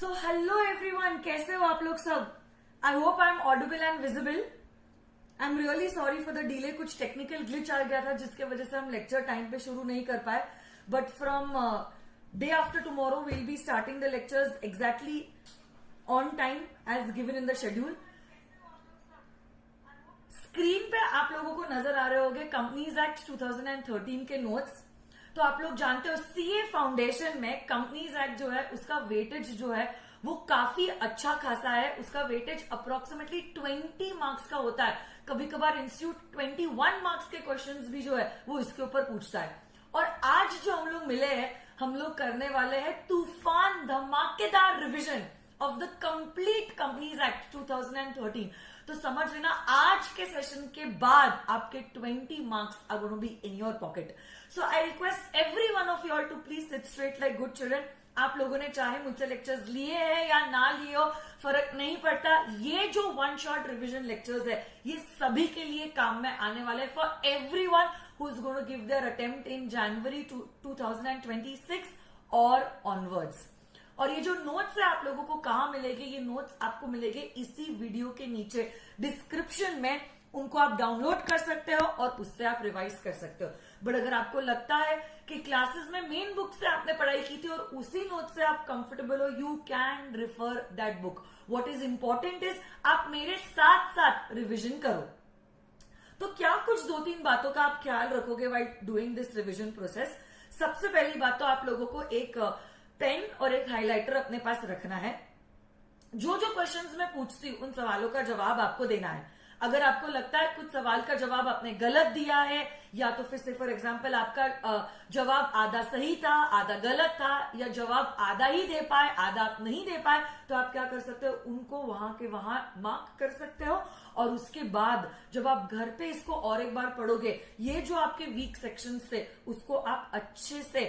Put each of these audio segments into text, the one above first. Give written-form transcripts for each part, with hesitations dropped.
So hello everyone, कैसे हो आप लोग सब? I hope I am audible and visible. I am really sorry for the delay. कुछ टेक्निकल ग्लिच आ गया था जिसके वजह से हम लेक्चर टाइम पे शुरू नहीं कर पाए. But from day after tomorrow will be starting the lectures exactly on time as given in the schedule. Screen पे आप लोगों को नजर आ रहे होंगे कंपनीज एक्ट 2013 के नोट्स. तो आप लोग जानते हो सीए फाउंडेशन में कंपनीज एक्ट जो है उसका वेटेज जो है वो काफी अच्छा खासा है. उसका वेटेज अप्रोक्सीमेटली 20 मार्क्स का होता है. कभी कभार इंस्टीट्यूट 21 मार्क्स के क्वेश्चंस भी जो है वो इसके ऊपर पूछता है. और आज जो हम लोग मिले हैं, हम लोग करने वाले हैं तूफान धमाकेदार revision of the complete companies act 2013. तो समझ लेना आज के सेशन के बाद आपके 20 marks are going to be in your pocket. So I request every one of you all to please sit straight like good children. आप लोगों ने चाहे मुझसे लेक्चर्स लिए हैं या ना लिए हो, फर्क नहीं पड़ता. ये जो वन शॉट रिविजन लेक्चर्स है ये सभी के लिए काम में आने वाले for everyone who is going to give their attempt in January 2026 और ऑनवर्ड्स. और ये जो नोट्स है आप लोगों को कहां मिलेंगे? ये नोट्स आपको मिलेंगे इसी वीडियो के नीचे डिस्क्रिप्शन में. उनको आप डाउनलोड कर सकते हो और उससे आप रिवाइज कर सकते हो. बट अगर आपको लगता है कि क्लासेस में मेन बुक से आपने पढ़ाई की थी और उसी नोट से आप कंफर्टेबल हो, you can refer that book. What is important is आप मेरे साथ साथ रिविजन करो. तो क्या कुछ 2-3 बातों का आप ख्याल रखोगे while doing this revision process? सबसे पहली बात तो आप लोगों को एक पेन और एक हाइलाइटर अपने पास रखना है. जो जो क्वेश्चंस मैं पूछती हूं उन सवालों का जवाब आपको देना है. अगर आपको लगता है कुछ सवाल का जवाब आपने गलत दिया है या तो फिर से फॉर एग्जांपल आपका जवाब आधा सही था, आधा गलत था, या जवाब आधा ही दे पाए, आधा आप नहीं दे पाए, तो आप क्या कर सकते हो? उनको वहां के वहां मार्क कर सकते हो. और उसके बाद जब आप घर पे इसको और एक बार पढ़ोगे, ये जो आपके वीक सेक्शंस थे उसको आप अच्छे से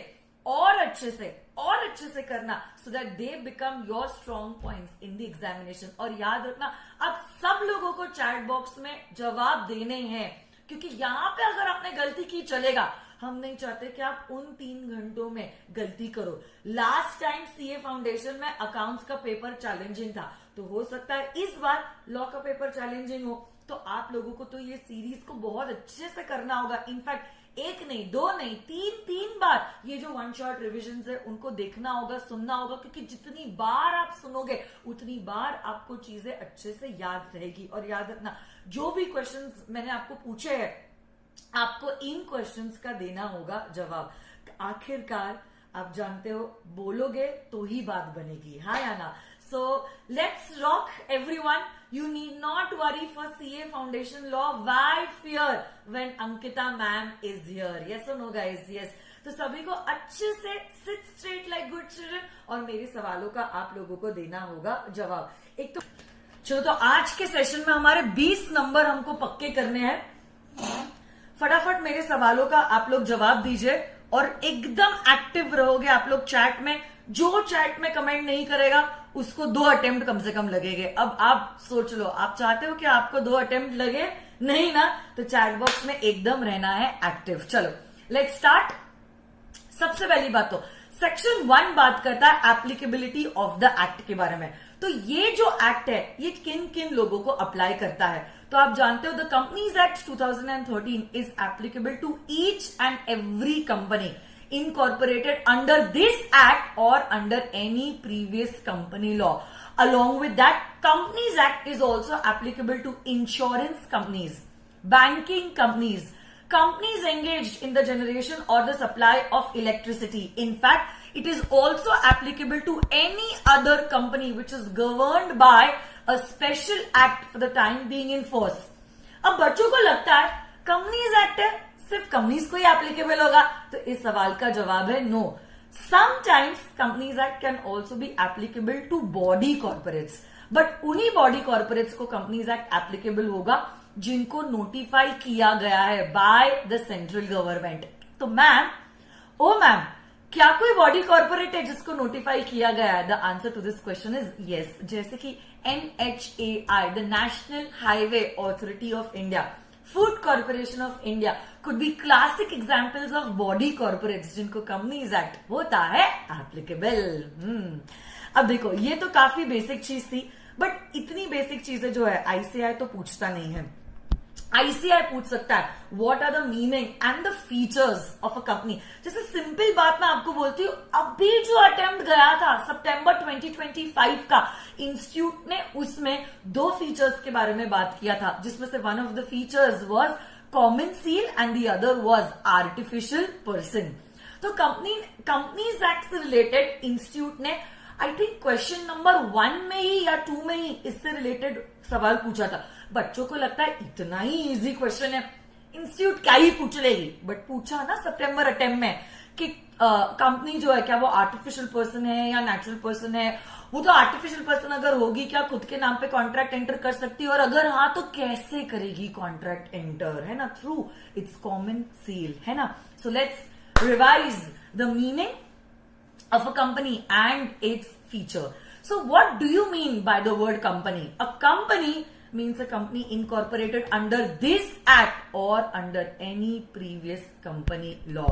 करना so that they become your strong points in the examination. और याद रखना आप सब लोगों को चैट बॉक्स में जवाब देने हैं, क्योंकि यहां पे अगर आपने गलती की चलेगा. हम नहीं चाहते कि आप उन 3 घंटों में गलती करो. लास्ट टाइम सीए फाउंडेशन में अकाउंट्स का पेपर चैलेंजिंग था, तो हो सकता है इस बार लॉ का पेपर चैलेंजिंग हो. तो आप लोगों को तो ये सीरीज को बहुत अच्छे से करना होगा. इनफैक्ट 1 नहीं 2 नहीं 3 बार ये जो वन शॉट रिविजन है उनको देखना होगा, सुनना होगा, क्योंकि जितनी बार आप सुनोगे उतनी बार आपको चीजें अच्छे से याद रहेगी. और याद रखना जो भी क्वेश्चंस मैंने आपको पूछे हैं आपको इन क्वेश्चंस का देना होगा जवाब. आखिरकार आप जानते हो बोलोगे तो ही बात बनेगी, हाँ या ना? So let's rock everyone. You need not worry for CA Foundation Law. Why fear when Ankita ma'am is here? Yes or no guys? Yes. तो सभी को अच्छे से sit straight like good children और मेरे सवालों का आप लोगों को देना होगा जवाब. एक तो चलो, तो आज के सेशन में हमारे 20 नंबर हमको पक्के करने हैं. फटाफट मेरे सवालों का आप लोग जवाब दीजिए और एकदम एक्टिव रहोगे आप लोग चैट में. जो चैट में कमेंट नहीं करेगा उसको 2 अटेम्प्ट कम से कम लगेंगे. अब आप सोच लो, आप चाहते हो कि आपको 2 अटेम्प्ट लगे? नहीं ना? तो चैट बॉक्स में एकदम रहना है एक्टिव. चलो लेट्स स्टार्ट. सबसे पहली बात तो सेक्शन 1 बात करता है एप्लीकेबिलिटी ऑफ द एक्ट के बारे में. तो ये जो एक्ट है ये किन किन लोगों को अप्लाई करता है? तो आप जानते हो the companies act 2013 is applicable to each and every company incorporated under this act or under any previous company law. Along with that, Companies Act is also applicable to insurance companies, banking companies, companies engaged in the generation or the supply of electricity. In fact, it is also applicable to any other company which is governed by a special act for the time being in force. अब बच्चों को लगता है Companies Act है, सिर्फ companies को ही applicable होगा, तो इस सवाल का जवाब है no. Sometimes companies act can also be applicable to body corporates, but उन्हीं बॉडी कॉर्पोरेट्स को कंपनीज एक्ट एप्लीकेबल होगा जिनको नोटिफाई किया गया है बाय द सेंट्रल गवर्नमेंट. तो मैम, क्या कोई बॉडी कॉर्पोरेट है जिसको नोटिफाई किया गया है? The answer to this question is yes. जैसे कि NHAI, the national highway authority of India, food corporation of India could be classic examples of body corporates जिनको कंपनीज एक्ट होता है एप्लीकेबल. अब देखो ये तो काफी बेसिक चीज थी, बट इतनी बेसिक चीजें जो है आईसीआई तो पूछता नहीं है। आईसीआई पूछ सकता है what are the meaning and the features of a company. जैसे सिंपल बात मैं आपको बोलती हूँ, अभी जो अटेम्प्ट गया था सितंबर 2025 का, इंस्टीट्यूट ने उसमें 2 फीचर्स के बारे में बात किया था, जिसमें से one of the features was common seal and the other was artificial person. तो कंपनीज एक्ट से रिलेटेड इंस्टीट्यूट ने आई थिंक क्वेश्चन नंबर 1 में ही या 2 में ही इससे रिलेटेड सवाल पूछा था। बच्चों को लगता है इतना ही इजी क्वेश्चन है, इंस्टीट्यूट क्या ही पूछ लेगी, बट पूछा ना सितंबर अटेम्प्ट में कि कंपनी जो है क्या वो आर्टिफिशियल पर्सन है या नेचुरल पर्सन है। वो तो आर्टिफिशियल पर्सन अगर होगी क्या खुद के नाम पे कॉन्ट्रैक्ट एंटर कर सकती है, और अगर हाँ तो कैसे करेगी कॉन्ट्रैक्ट एंटर, है ना, थ्रू इट्स कॉमन सील, है ना। So let's revise the meaning of a company and its feature. So what do you mean by the word company? A company means a company incorporated under this act or under any previous company law.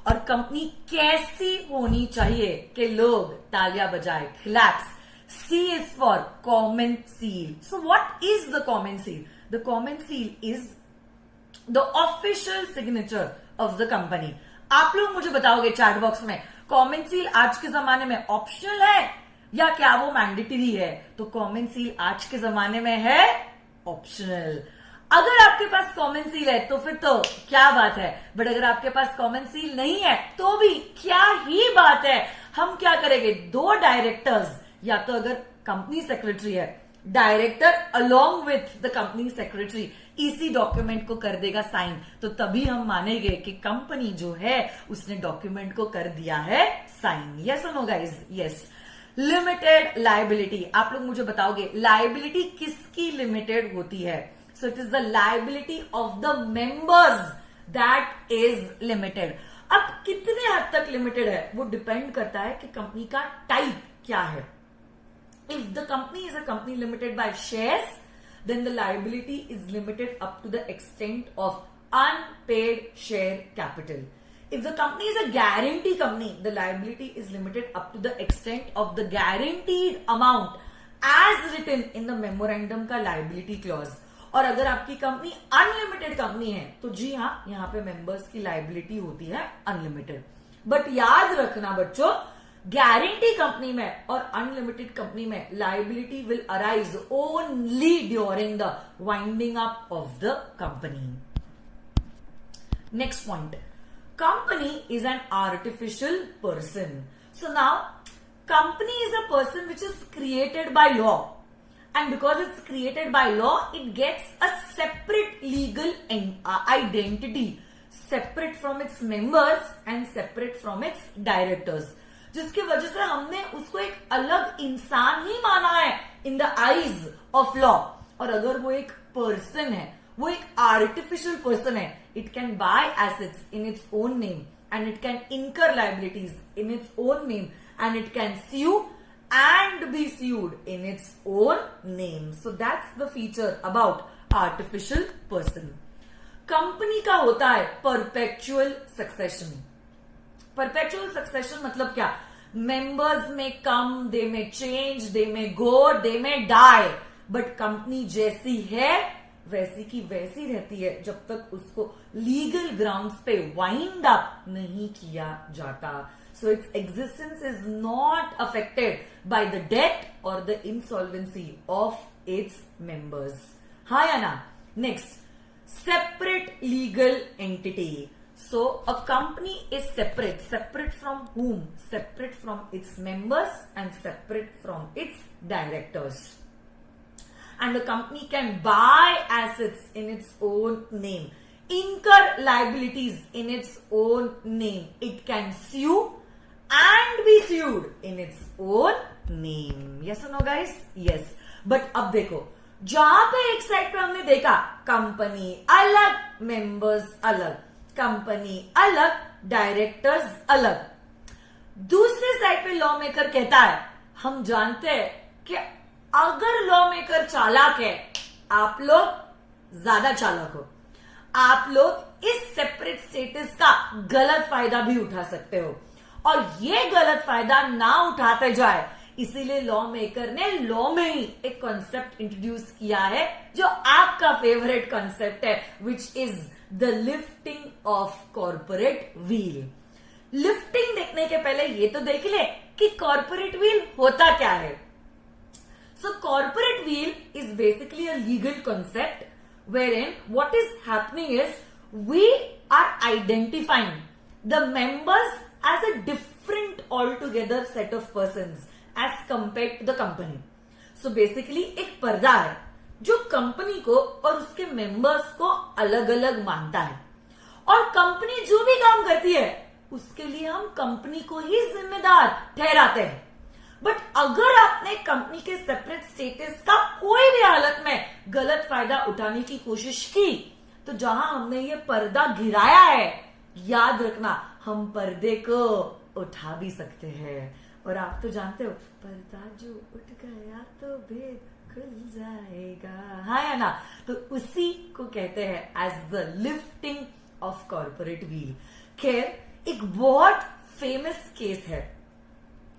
और company कैसी होनी चाहिए कि लोग तालियां बजाए, claps. C is for common seal. So what is the common seal? The common seal is the official signature of the company. आप लोग मुझे बताओगे चैट बॉक्स में, कॉमन सील आज के जमाने में ऑप्शनल है या क्या वो मैंडेटरी है? तो कॉमन सील आज के जमाने में है ऑप्शनल। अगर आपके पास कॉमन सील है तो फिर तो क्या बात है, बट अगर आपके पास कॉमन सील नहीं है तो भी क्या ही बात है। हम क्या करेंगे, 2 डायरेक्टर्स, या तो अगर कंपनी सेक्रेटरी है, director along with the company secretary इसी डॉक्यूमेंट को कर देगा साइन, तो तभी हम मानेंगे कि कंपनी जो है उसने डॉक्यूमेंट को कर दिया है साइन। यस और no guys? Yes. Limited liability, आप लोग मुझे बताओगे लायबिलिटी किसकी लिमिटेड होती है? So it is the liability of the members that is limited. अब कितने हद तक लिमिटेड है वो डिपेंड करता है कि कंपनी का टाइप क्या है। If the company is a company limited by shares, then the liability is limited up to the extent of unpaid share capital. If the company is a guarantee company, the liability is limited up to the extent of the guaranteed amount as written in the memorandum का liability clause. और अगर आपकी company unlimited company है तो जी हाँ, यहाँ पे members की लाइबिलिटी होती है अनलिमिटेड। बट याद रखना बच्चों, गारंटी कंपनी में और अनलिमिटेड कंपनी में liability will arise only during the winding up of the company. Next point, company is an artificial person. So now company is a person which is created by law, and because it's created by law, it gets a separate legal identity, separate from its members and separate from its directors, जिसकी वजह से हमने उसको एक अलग इंसान ही माना है in the eyes of law. और अगर वो एक पर्सन है, वो एक आर्टिफिशियल पर्सन है, it can buy assets in its own name and it can incur liabilities in its own name and it can sue and be sued in its own name. So that's the feature about artificial person. Company का होता है perpetual succession. Perpetual succession मतलब क्या? Members may come, they may change, they may go, they may die, but company जैसी है वैसी की वैसी रहती है जब तक उसको लीगल ग्राउंड्स पे वाइंड अप नहीं किया जाता। So its existence is not affected by the death or the insolvency of its members. हाँ या ना? Next, separate legal entity. So a company is separate. Separate from whom? Separate from its members and separate from its directors. And the company can buy assets in its own name, incur liabilities in its own name. It can sue and be sued in its own name. Yes or no guys? Yes. But अब देखो, जहां पे एक side पे हमने देखा company अलग, members अलग, कंपनी अलग, डायरेक्टर्स अलग, दूसरे साइड पे लॉ मेकर कहता है, हम जानते हैं कि अगर लॉ मेकर चालाक है, आप लोग ज्यादा चालाक हो, आप लोग इस सेपरेट स्टेटस का गलत फायदा भी उठा सकते हो, और ये गलत फायदा ना उठाते जाए इसीलिए लॉ मेकर ने लॉ में ही एक कॉन्सेप्ट इंट्रोड्यूस किया है जो आपका फेवरेट कॉन्सेप्ट है, which is the lifting of corporate wheel. Lifting देखने के पहले ये तो देख ले कि कॉर्पोरेट व्हील होता क्या है। So corporate veil is basically a legal concept wherein what is happening is we are identifying the members as a different altogether set of persons as compared to the company. So basically एक पर्दा है जो company को और उसके members को अलग अलग मानता है, और कंपनी जो भी काम करती है उसके लिए हम कंपनी को ही जिम्मेदार ठहराते हैं। बट अगर आपने कंपनी के सेपरेट स्टेटस का कोई भी हालत में गलत फायदा उठाने की कोशिश की, तो जहां हमने ये पर्दा गिराया है, याद रखना हम पर्दे को उठा भी सकते हैं। और आप तो जानते हो, पर्दा जो उठ गया तो भेद खुल जाएगा, हाँ या ना। तो उसी को कहते हैं as the lifting of corporate veil. खैर, एक बहुत फेमस केस है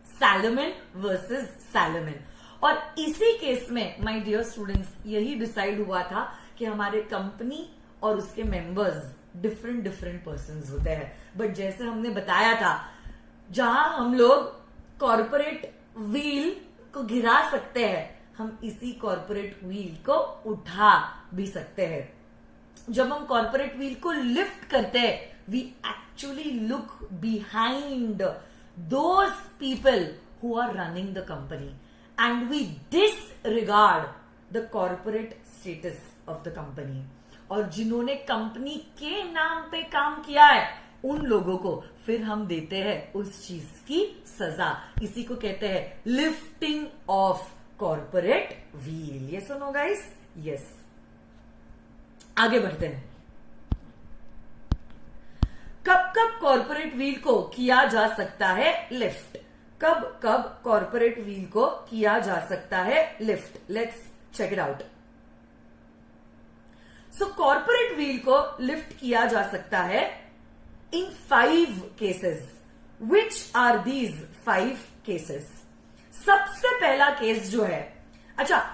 सैलमन वर्सेस सैलमन, और इसी केस में माय डियर स्टूडेंट्स यही डिसाइड हुआ था कि हमारे कंपनी और उसके मेंबर्स डिफरेंट पर्संस होते हैं। बट जैसे हमने बताया था, जहां हम लोग कॉर्पोरेट व्हील को गिरा सकते हैं, हम इसी कॉर्पोरेट व्हील को उठा भी सकते हैं। जब हम कॉर्पोरेट व्हील को लिफ्ट करते हैं, we actually look behind those people who are running the company and we disregard the corporate status of the company। और जिन्होंने कंपनी के नाम पे काम किया है उन लोगों को फिर हम देते हैं उस चीज की सजा। इसी को कहते हैं लिफ्टिंग ऑफ कॉर्पोरेट व्हील। ये सुनो गाइस, यस। आगे बढ़ते हैं। कब कब कॉर्पोरेट व्हील को किया जा सकता है लिफ्ट? कब कब कॉर्पोरेट व्हील को किया जा सकता है lift? Let's check it out. So corporate veil को लिफ्ट किया जा सकता है in 5 cases. Which are these 5 cases? सबसे पहला केस जो है, अच्छा,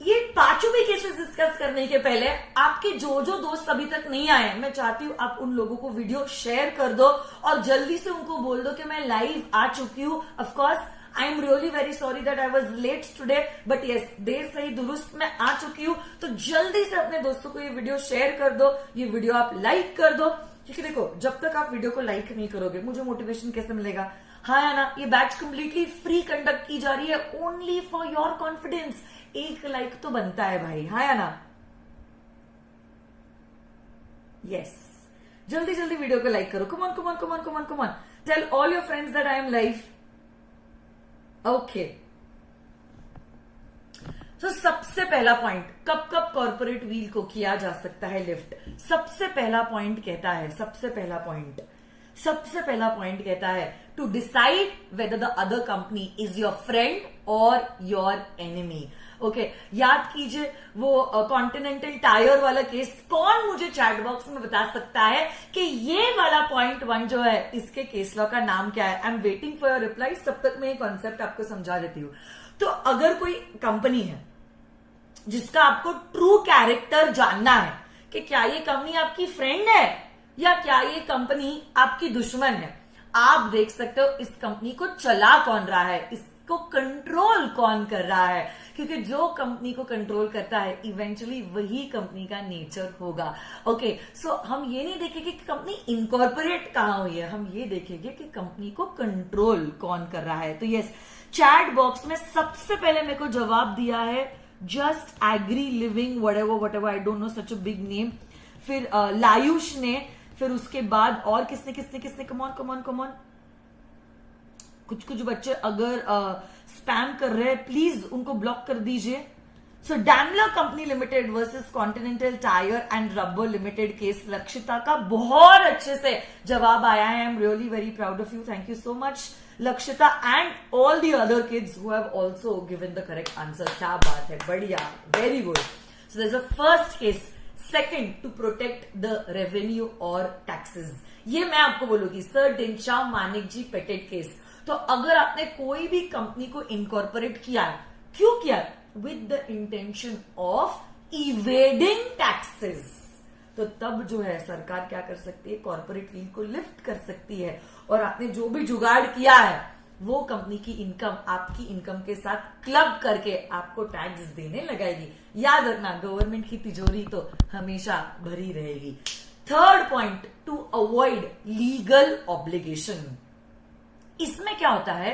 ये 5 भी केसेस डिस्कस करने के पहले आपके जो दोस्त अभी तक नहीं आए, मैं चाहती हूं आप उन लोगों को वीडियो शेयर कर दो और जल्दी से उनको बोल दो कि मैं लाइव आ चुकी हूं। Of course I am really very sorry that I was late today, but yes, देर सही दुरुस्त मैं आ चुकी हूं। तो जल्दी से अपने दोस्तों को ये वीडियो शेयर कर दो, ये वीडियो आप लाइक कर दो, क्योंकि देखो, जब तक आप वीडियो को लाइक नहीं करोगे मुझे मोटिवेशन कैसे मिलेगा, हाँ या ना। ये बैच कंप्लीटली फ्री कंडक्ट की जा रही है, ओनली फॉर योर कॉन्फिडेंस। एक लाइक तो बनता है भाई, हाँ या ना। यस, जल्दी जल्दी वीडियो को लाइक करो। Come on come on come on come on come on, tell all your friends that I am live. Okay, तो सबसे पहला पॉइंट, कब कब कॉर्पोरेट व्हील को किया जा सकता है लिफ्ट? सबसे पहला पॉइंट कहता है, सबसे पहला पॉइंट कहता है to decide whether the other company is your friend और योर एनिमी। ओके, याद कीजिए वो कॉन्टिनेंटल टायर वाला केस। कौन मुझे चैट बॉक्स में बता सकता है कि ये वाला पॉइंट 1 जो है, इसके केस लॉ का नाम क्या है? I am waiting for your reply. तब तक मैं ये कॉन्सेप्ट आपको समझा देती हूँ। तो अगर कोई कंपनी है जिसका आपको ट्रू कैरेक्टर जानना है कि क्या ये कंपनी आपकी फ्रेंड है या क्या ये कंपनी आपकी दुश्मन है, आप देख सकते हो इस कंपनी को चला कौन रहा है, इसको कंट्रोल कौन कर रहा है। क्योंकि जो कंपनी को कंट्रोल करता है इवेंचुअली वही कंपनी का नेचर होगा। ओके, सो हम ये नहीं देखेंगे कि कंपनी इनकॉर्पोरेट कहां हुई है, हम ये देखेंगे कि कंपनी को कंट्रोल कौन कर रहा है। तो यस, चैट बॉक्स में सबसे पहले मेरे को जवाब दिया है just agree living whatever, I don't know such a big name. फिर लायुष ने, फिर उसके बाद और किसने कमॉन कुछ बच्चे अगर स्पैम कर रहे हैं प्लीज उनको ब्लॉक कर दीजिए। So Daimler company limited versus Continental tyre and rubber limited case, Lakshita का बहुत अच्छे से जवाब आया है। I am really very proud of you, thank you so much Lakshita and all the other kids who have also given the correct answer. क्या बात है, बढ़िया, very good. So there is a first case. Second, to protect the revenue और taxes. ये मैं आपको बोलूंगी sir डिंचा Manik जी पेटेड case. तो अगर आपने कोई भी कंपनी को इनकॉर्पोरेट किया है, क्यों किया? With the intention of evading taxes, तो तब जो है सरकार क्या कर सकती है? कॉर्पोरेट व्हील को लिफ्ट कर सकती है और आपने जो भी जुगाड़ किया है वो कंपनी की इनकम आपकी इनकम के साथ क्लब करके आपको टैक्स देने लगाएगी। याद रखना, गवर्नमेंट की तिजोरी तो हमेशा भरी रहेगी। Third point, to avoid legal obligation. इसमें क्या होता है,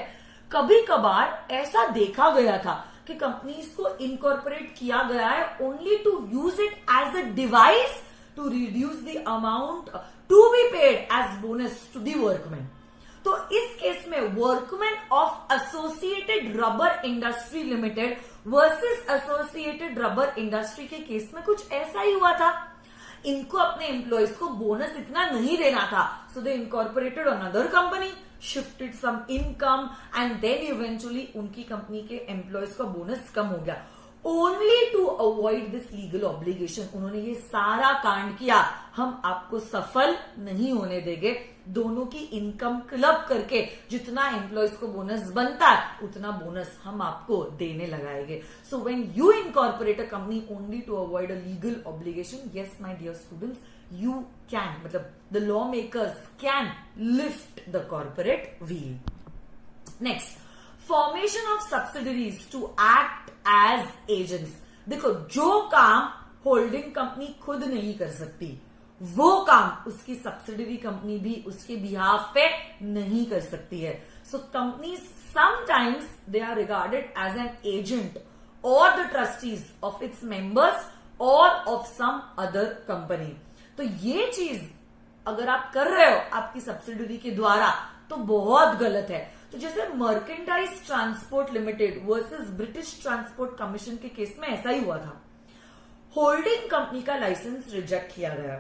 कभी कभार ऐसा देखा गया था कि कंपनीज को इनकॉर्पोरेट किया गया है only to use it as a device to reduce the amount to be paid as bonus to the workman. तो इस केस में workman of associated rubber industry limited versus associated rubber industry के case में कुछ ऐसा ही हुआ था। इनको अपने एम्प्लॉयज को बोनस इतना नहीं देना था, so they incorporated another company, shifted some income and then eventually उनकी कंपनी के एम्प्लॉयज का बोनस कम हो गया। Only to avoid this legal obligation उन्होंने ये सारा कांड किया। हम आपको सफल नहीं होने देंगे, दोनों की इनकम क्लब करके जितना एम्प्लॉयज को बोनस बनता है उतना बोनस हम आपको देने लगाएंगे। So when you incorporate a company only to avoid a legal obligation, yes my dear students, you can, मतलब the lawmakers can lift the corporate wheel. Next, formation of subsidiaries to act as agents. देखो, जो काम holding company खुद नहीं कर सकती वो काम उसकी सब्सिडरी कंपनी भी उसके बिहाफ पे नहीं कर सकती है। So company sometimes they are regarded as an agent और the trustees of its members और ऑफ सम अदर कंपनी। तो ये चीज अगर आप कर रहे हो आपकी सब्सिडरी के द्वारा तो बहुत गलत है। तो जैसे merchandise transport limited versus British transport commission के केस में ऐसा ही हुआ था। होल्डिंग कंपनी का लाइसेंस रिजेक्ट किया गया,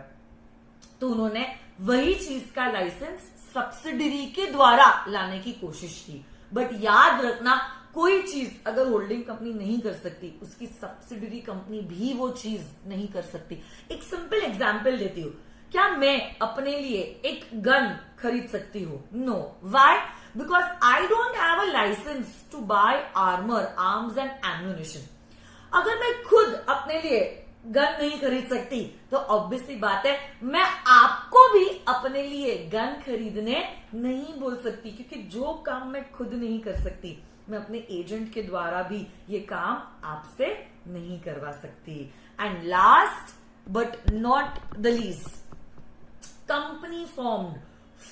तो उन्होंने वही चीज का लाइसेंस सब्सिडरी के द्वारा लाने की कोशिश की। बट याद रखना, कोई चीज अगर होल्डिंग कंपनी नहीं कर सकती उसकी सब्सिडरी कंपनी भी वो चीज नहीं कर सकती। एक सिंपल एग्जांपल देती हूं, क्या मैं अपने लिए एक गन खरीद सकती हूँ? No. Why? Because I don't have a licence to buy armour, arms and ammunition. अगर मैं खुद अपने लिए गन नहीं खरीद सकती तो ऑब्वियसली बात है मैं आपको भी अपने लिए गन खरीदने नहीं बोल सकती, क्योंकि जो काम मैं खुद नहीं कर सकती मैं अपने एजेंट के द्वारा भी ये काम आपसे नहीं करवा सकती। And last but not the least, company formed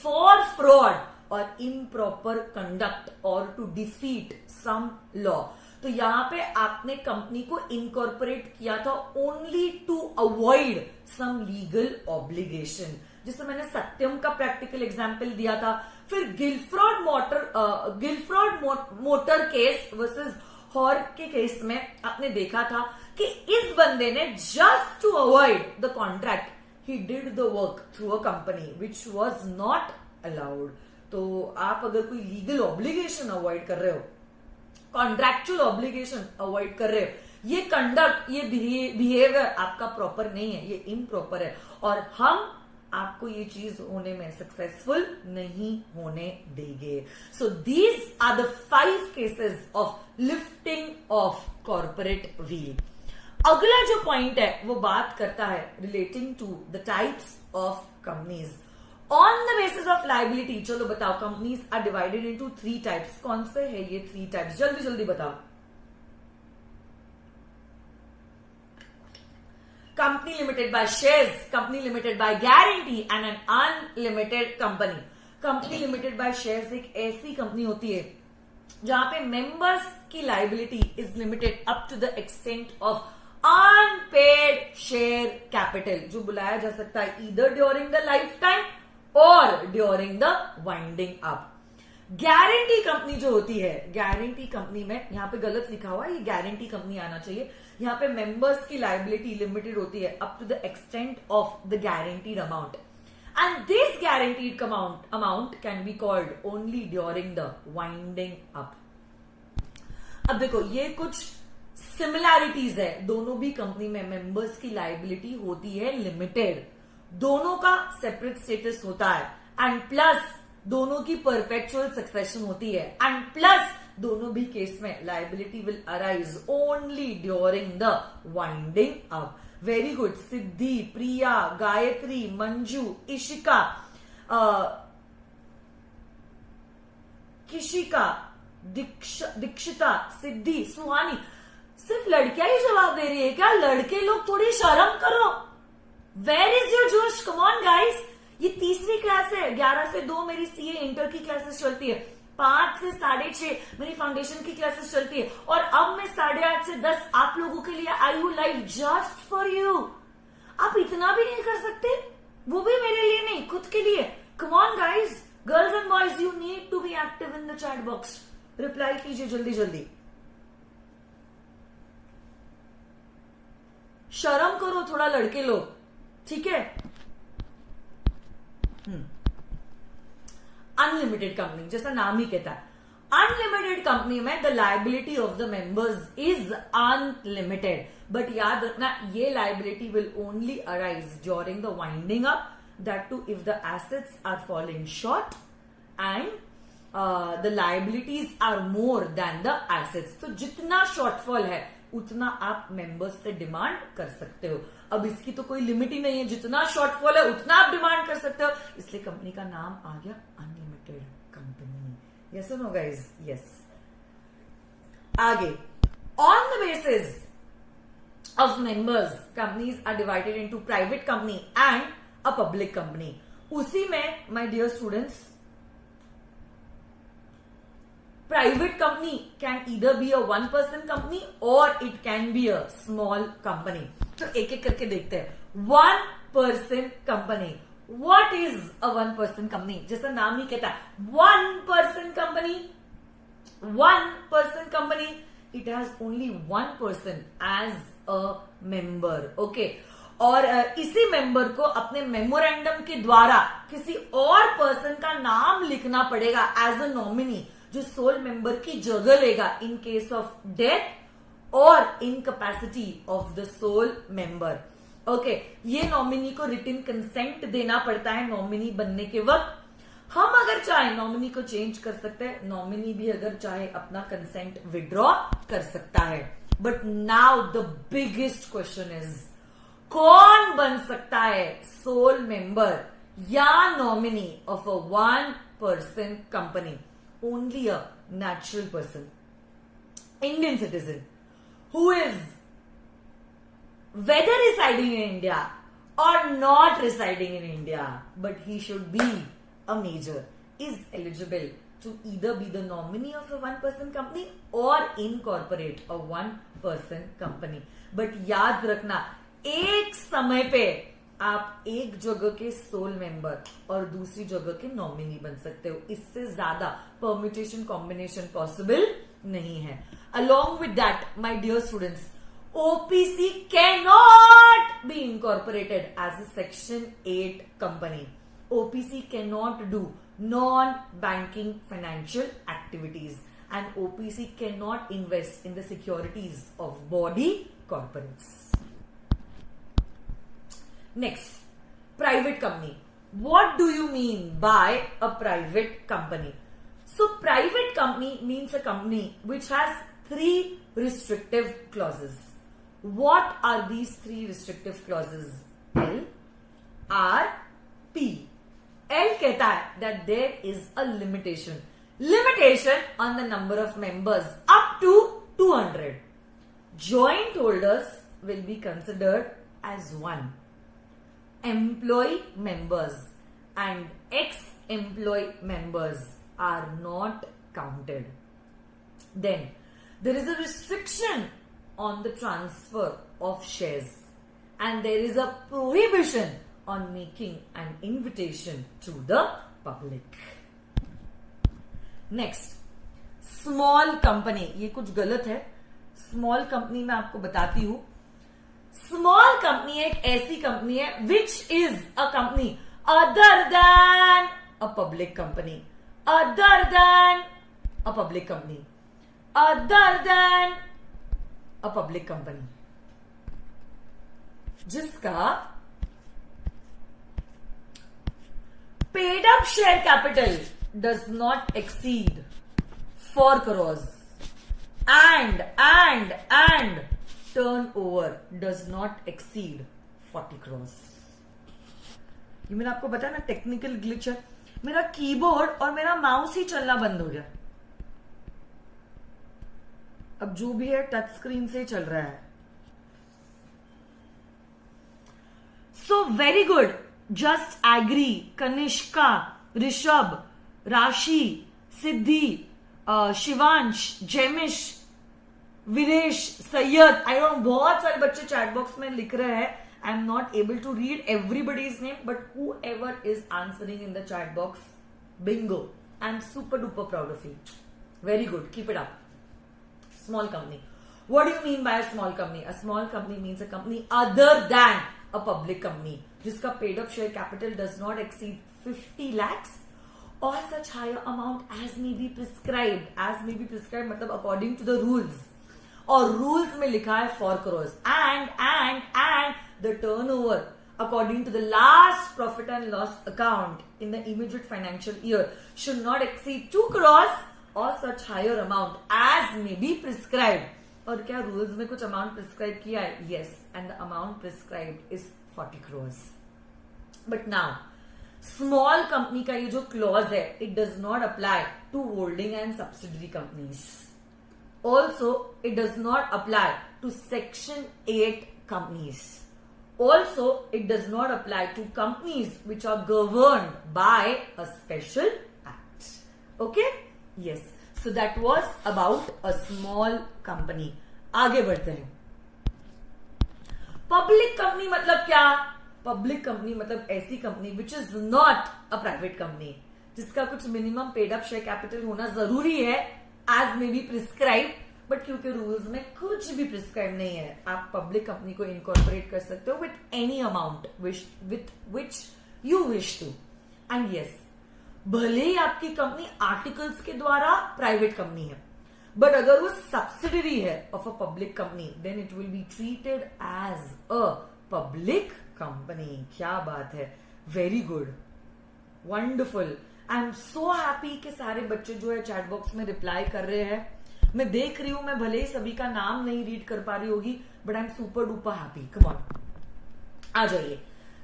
for fraud और इम्प्रॉपर कंडक्ट और टू डिफीट सम लॉ। तो यहां पे आपने कंपनी को इनकॉर्पोरेट किया था only to avoid some legal obligation, जिससे मैंने सत्यम का प्रैक्टिकल एग्जांपल दिया था। फिर Gilford motor case versus Horne के केस में आपने देखा था कि इस बंदे ने just to avoid the contract ही did the work through a company which was not allowed. तो आप अगर कोई लीगल ऑब्लिगेशन अवॉइड कर रहे हो, कॉन्ट्रैक्चुअल ऑब्लिगेशन अवॉइड कर रहे हो, ये कंडक्ट, ये बिहेवियर आपका प्रॉपर नहीं है, ये इम्प्रॉपर है और हम आपको ये चीज होने में सक्सेसफुल नहीं होने देंगे। So these are the 5 cases of lifting of corporate veil. अगला जो पॉइंट है वो बात करता है relating to the types of companies on the basis of liability. चलो बताओ, companies are divided into 3 types. कौन से है ये 3 टाइप्स? जल्दी जल्दी बताओ। Company limited by shares, company limited by guarantee and an unlimited company. Company limited by shares एक ऐसी कंपनी होती है जहां पे मेंबर्स की liability is limited up to the extent of unpaid share capital, जो बुलाया जा सकता है either during the life time और during the winding up. Guarantee company जो होती है, गारंटी कंपनी में यहां पे गलत लिखा हुआ है, ये गारंटी कंपनी आना चाहिए। यहां पे मेंबर्स की लाइबिलिटी लिमिटेड होती है up to the extent of the guaranteed amount and this guaranteed amount can be called only during the winding up. अब देखो, ये कुछ सिमिलैरिटीज है, दोनों भी कंपनी में मेंबर्स की लाइबिलिटी होती है लिमिटेड, दोनों का सेपरेट स्टेटस होता है एंड प्लस दोनों की परपेचुअल सक्सेशन होती है, एंड प्लस दोनों भी केस में liability will arise only during the winding up. Very good. Siddhi, Priya, Gayatri, Manju, Ishika, Kishika, Dikshita, Siddhi, Suhani. सिर्फ लड़कियां ही जवाब दे रही है क्या? लड़के लोग थोड़ी शर्म करो. वेयर इज योर जोश? कम ऑन गाइस. ये तीसरी क्लास है. 11 से 2 मेरी सीए इंटर की क्लासेस चलती है. 5 से 6:30 मेरी फाउंडेशन की क्लासेस चलती है. और अब मैं 8:30 से 10 आप लोगों के लिए आई हूं लाइव जस्ट फॉर यू. आप इतना भी नहीं कर सकते? वो भी मेरे लिए नहीं, खुद के लिए. Come on guys, girls and boys, you need to be active in the chat box. Reply कीजिए जल्दी जल्दी. शर्म करो थोड़ा लड़के लोग, ठीक है? अनलिमिटेड कंपनी, जैसा नाम ही कहता है, अनलिमिटेड कंपनी में the liability of the members is unlimited. But याद रखना, ये liability will only arise during the winding up, that too if the assets are falling short and the liabilities are more than the assets. तो जितना shortfall है उतना आप members से demand कर सकते हो. अब इसकी तो कोई लिमिट ही नहीं है, जितना शॉर्टफॉल है उतना आप डिमांड कर सकते हो. इसलिए कंपनी का नाम आ गया अनलिमिटेड कंपनी. यस और नो गाइस? यस. आगे, on the basis of members companies are divided into private company and a public company. उसी में my dear students, private company can either be a one person company or it can be a small company. तो एक एक करके देखते हैं. One person company. What is a one person company? जैसा नाम ही कहता है, one person company. One person company. It has only one person as a member. Okay. और इसी मेंबर को अपने मेमोरेंडम के द्वारा किसी और पर्सन का नाम लिखना पड़ेगा एज अ नॉमिनी, जो सोल मेंबर की जगह लेगा इन केस ऑफ डेथ और incapacity of the sole member. Okay, ये नॉमिनी को रिटन कंसेंट देना पड़ता है नॉमिनी बनने के वक्त. हम अगर चाहे नॉमिनी को चेंज कर सकते हैं, नॉमिनी भी अगर चाहे अपना कंसेंट विड्रॉ कर सकता है. But now the biggest question is, कौन बन सकता है सोल मेंबर या nominee of a one person company? Only a natural person, Indian citizen, who is whether residing in India or not residing in India, but he should be a major, is eligible to either be the nominee of a one-person company or incorporate a one-person company. But याद रखना, एक समय पे आप एक जगह के sole member और दूसरी जगह के नॉमिनी बन सकते हो. इससे ज्यादा परम्यूटेशन कॉम्बिनेशन पॉसिबल नहीं है. Along with that my dear students, OPC can not be incorporated as a section 8 company. OPC can not do non banking financial activities and OPC can not invest in the securities of body corporates. Next, private company. What do you mean by a private company? So, private company means a company which has 3 restrictive clauses. What are these 3 restrictive clauses? L, R, P. L कहता है that there is a limitation. Limitation on the number of members up to 200. Joint holders will be considered as one. Employee members and ex-employee members are not counted. Then there is a restriction on the transfer of shares and there is a prohibition on making an invitation to the public. Next, small company. ये कुछ गलत है. Small company मैं आपको बताती हूं. Small company एक ऐसी कंपनी है which is a company other than a public company. Other than a public company. Other than a public company, जिसका paid up share capital does not exceed 4 crores and turnover does not exceed 40 crores. ये मैंने आपको बताया ना, technical glitch है. मेरा keyboard और मेरा माउस ही चलना बंद हो गया. अब जो भी है टच स्क्रीन से चल रहा है. So very good. Just agree, Kanishka, Rishabh, Rashi, Siddhi, Shivansh, Jaimish, Viresh, Syed, I don't, बहुत सारे बच्चे चैट बॉक्स में लिख रहे हैं. I am not able to read everybody's name, but whoever is answering in the chat box, bingo. I am super duper proud of you. Very good, keep it up. Small company. What do you mean by a small company? A small company means a company other than a public company, जिसका paid up share capital does not exceed 50 lakhs or such higher amount as may be prescribed. As may be prescribed मतलब according to the rules. और rules में लिखा है 4 crores. And the turnover according to the last profit and loss account in the immediate financial year should not exceed 2 crores और such higher amount as may be prescribed. और क्या rules में कुछ amount prescribe किया है? Yes, and the amount prescribed is 40 crores. But now, small company का ये जो clause है, it does not apply to holding and subsidiary companies. Also, it does not apply to Section 8 companies. Also, it does not apply to companies which are governed by a special act. Okay? Yes. So that was about a small company. आगे बढ़ते हैं. Public company मतलब क्या? Public company मतलब ऐसी company which is not a private company, जिसका कुछ minimum paid up share capital होना जरूरी है as may be prescribe. But क्योंकि रूल्स में कुछ भी प्रिस्क्राइब नहीं है, आप पब्लिक कंपनी को इनकॉर्पोरेट कर सकते हो with any amount with which you wish to. And yes, भले ही आपकी कंपनी आर्टिकल्स के द्वारा प्राइवेट कंपनी है, बट अगर वो सब्सिडरी है of a public company, then it will be treated as a public company. क्या बात है, very good, wonderful. I am so happy कि सारे बच्चे जो है चैट बॉक्स में रिप्लाई कर रहे हैं. मैं देख रही हूं, मैं भले ही सभी का नाम नहीं रीड कर पा रही होगी, but I am super duper happy. Come on, आ जाइए.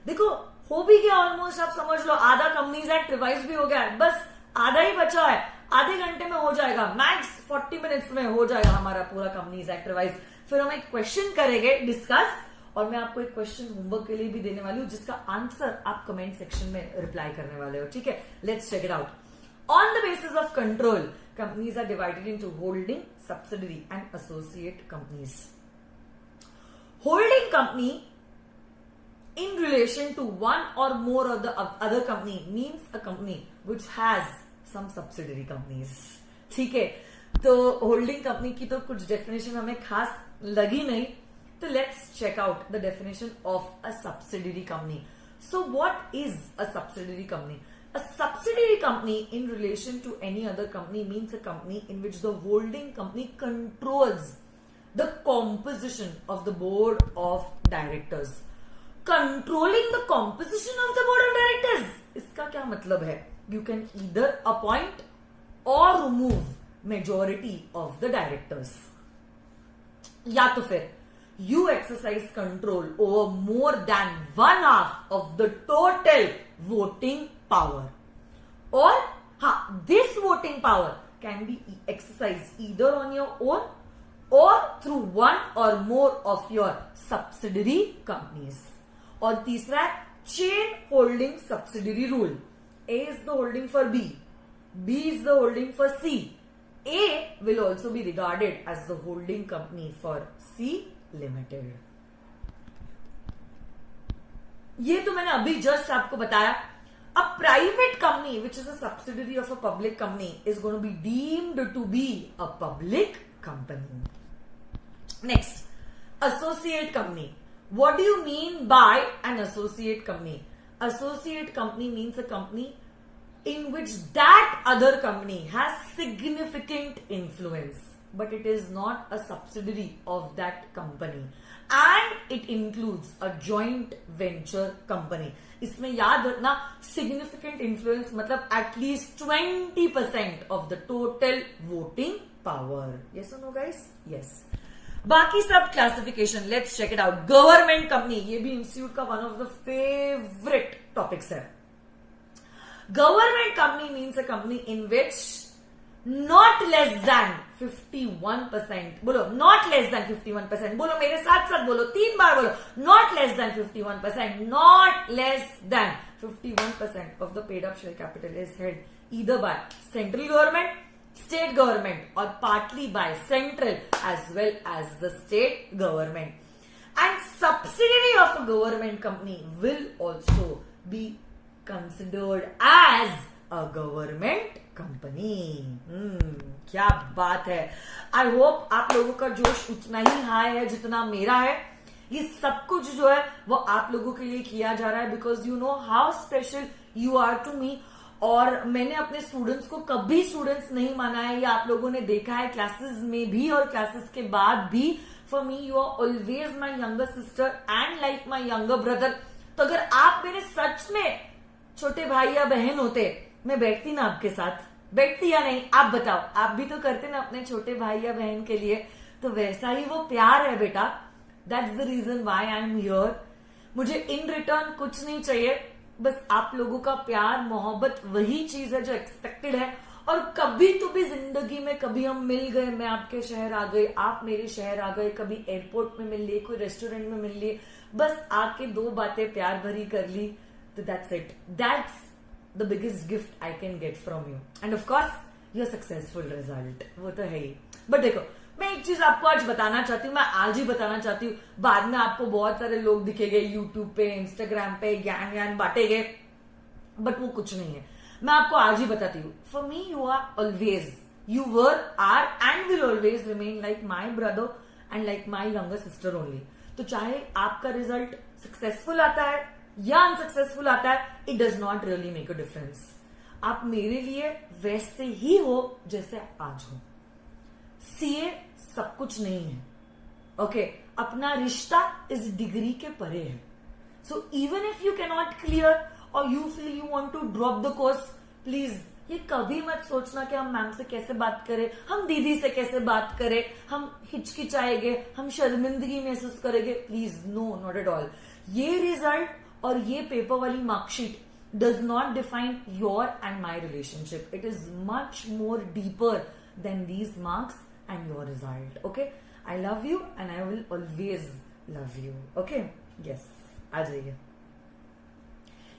देखो, हो भी गया ऑलमोस्ट. आप समझ लो आधा कंपनीज एक्ट रिवाइज भी हो गया है, बस आधा ही बचा है. आधे घंटे में हो जाएगा, मैक्स 40 मिनट्स में हो जाएगा हमारा पूरा कंपनीज एक्ट रिवाइज. फिर हम एक क्वेश्चन करेंगे डिस्कस, और मैं आपको एक क्वेश्चन होमवर्क के लिए भी देने वाली हूं, जिसका आंसर आप कमेंट सेक्शन में रिप्लाई करने वाले हो. ठीक है, let's check it out. On the basis of control, companies are divided into holding, subsidiary and associate companies. Holding company in relation to one or more of the other company means a company which has some subsidiary companies. ठीक है, तो holding company की तो कुछ definition हमें खास लगी नहीं, तो let's check out the definition of a subsidiary company. So what is a subsidiary company? A subsidiary company in relation to any other company means a company in which the holding company controls the composition of the board of directors. Controlling the composition of the board of directors, इसका क्या मतलब है? You can either appoint or remove majority of the directors, या तो फिर you exercise control over more than 1/2 of the total voting power, or this voting power can be exercised either on your own or through one or more of your subsidiary companies. और तीसरा है chain holding subsidiary rule. A is the holding for B, B is the holding for C. A will also be regarded as the holding company for C Limited. ये तो मैंने अभी just आपको बताया. A private company which is a subsidiary of a public company is going to be deemed to be a public company. Next, associate company. What do you mean by an associate company? Associate company means a company in which that other company has significant influence. but it is not a subsidiary of that company and it includes a joint venture company. इसमें याद रखना significant influence मतलब at least 20% of the total voting power. Yes or no guys? Yes. बाकी सब classification let's check it out. Government company, ये भी institute का one of the favourite topics है. Government company means a company in which not less than 51%. बोलो not less than 51%. बोलो मेरे साथ साथ बोलो, 3 बार बोलो. Not less than 51%. Not less than 51% of the paid up share capital is held either by central government, state government or partly by central as well as the state government. And subsidiary of a government company will also be considered as a government company. क्या बात है. I hope आप लोगों का जोश उतना ही high है जितना मेरा है. ये सब कुछ जो है वो आप लोगों के लिए किया जा रहा है because you know how special you are to me. और मैंने अपने स्टूडेंट्स को कभी स्टूडेंट्स नहीं माना है, ये आप लोगों ने देखा है क्लासेस में भी और क्लासेस के बाद भी. For me you are always my younger sister and like my younger brother. तो अगर आप मेरे सच में छोटे भाई या बहन होते, मैं बैठती ना आपके साथ? बैठती या नहीं? आप बताओ. आप भी तो करते ना अपने छोटे भाई या बहन के लिए. तो वैसा ही वो प्यार है बेटा. That's the reason why I am here. मुझे इन रिटर्न कुछ नहीं चाहिए, बस आप लोगों का प्यार मोहब्बत वही चीज है जो एक्सपेक्टेड है. और कभी तो भी जिंदगी में कभी हम मिल गए, मैं आपके शहर आ गई, आप मेरे शहर आ गए, कभी एयरपोर्ट में मिल लिए, कोई रेस्टोरेंट में मिल लिए, बस आके 2 बातें प्यार भरी कर ली, तो that's it. That's the biggest gift I can get from you. End of course your successful result, वो तो है ही. बट देखो, मैं एक चीज आपको आज बताना चाहती हूँ, मैं आज ही बताना चाहती हूँ. बाद में आपको बहुत सारे लोग दिखेंगे यूट्यूब पे, इंस्टाग्राम पे, ज्ञान ज्ञान बांटेंगे, बट वो कुछ नहीं है. मैं आपको आज ही बताती हूँ. For me you are always, you were, are and will always remain like my brother and like my younger sister only. तो चाहे आपका रिजल्ट सक्सेसफुल आता है या अनसक्सेसफुल आता है, it does not really make a difference. आप मेरे लिए वैसे ही हो जैसे आज हो. सीए सब कुछ नहीं है. ओके, अपना रिश्ता इस डिग्री के परे है. So even if you can not clear और you feel you want to drop the course, please ये कभी मत सोचना कि हम मैम से कैसे बात करें, हम दीदी से कैसे बात करें, हम हिचकिचाएंगे, हम शर्मिंदगी महसूस करेंगे. Please no, not at all. ये रिजल्ट और ये पेपर वाली marksheet does not define your and my relationship. It is much more deeper than these marks and your result. Okay, I love you and I will always love you. Okay, yes. आ जाइए.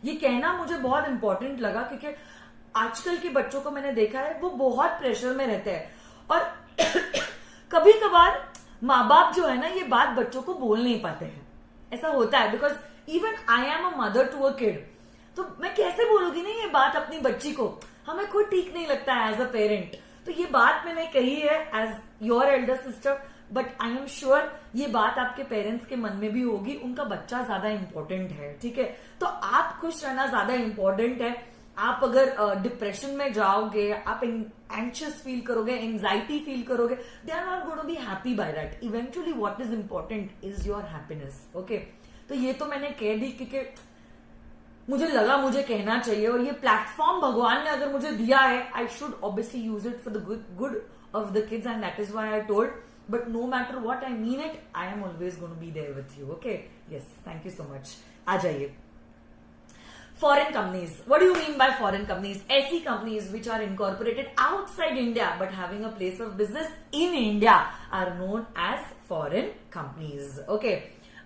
ये कहना मुझे बहुत important लगा क्योंकि आजकल के बच्चों को मैंने देखा है वो बहुत प्रेशर में रहते हैं और कभी कभार माँ बाप जो है ना ये बात बच्चों को बोल नहीं पाते हैं. ऐसा होता है because even I am a mother to a kid. तो मैं कैसे बोलूंगी ना ये बात अपनी बच्ची को, हमें खुद ठीक नहीं लगता है एज अ पेरेंट. तो ये बात मैंने कही है as your elder sister, but I am sure ये बात आपके पेरेंट्स के मन में भी होगी. उनका बच्चा ज्यादा इंपॉर्टेंट है, ठीक है. तो आप खुश रहना ज्यादा इंपॉर्टेंट है. आप अगर डिप्रेशन में जाओगे, आप एंशियस फील करोगे, एंजाइटी फील करोगे, they are not going to be happy by that. Eventually what is important is your happiness. Okay, तो ये तो मैंने कह दी क्योंकि मुझे लगा मुझे कहना चाहिए और ये प्लेटफॉर्म भगवान ने अगर मुझे दिया है, I should obviously use it for the good of the kids and that is why I told. But no matter what I mean it, I am always going to be there with you. Okay, yes, thank you so much. आ जाइए. Foreign companies. What do you mean by foreign companies? ऐसी companies which are incorporated outside India but having a place of business in India are known as foreign companies. Okay.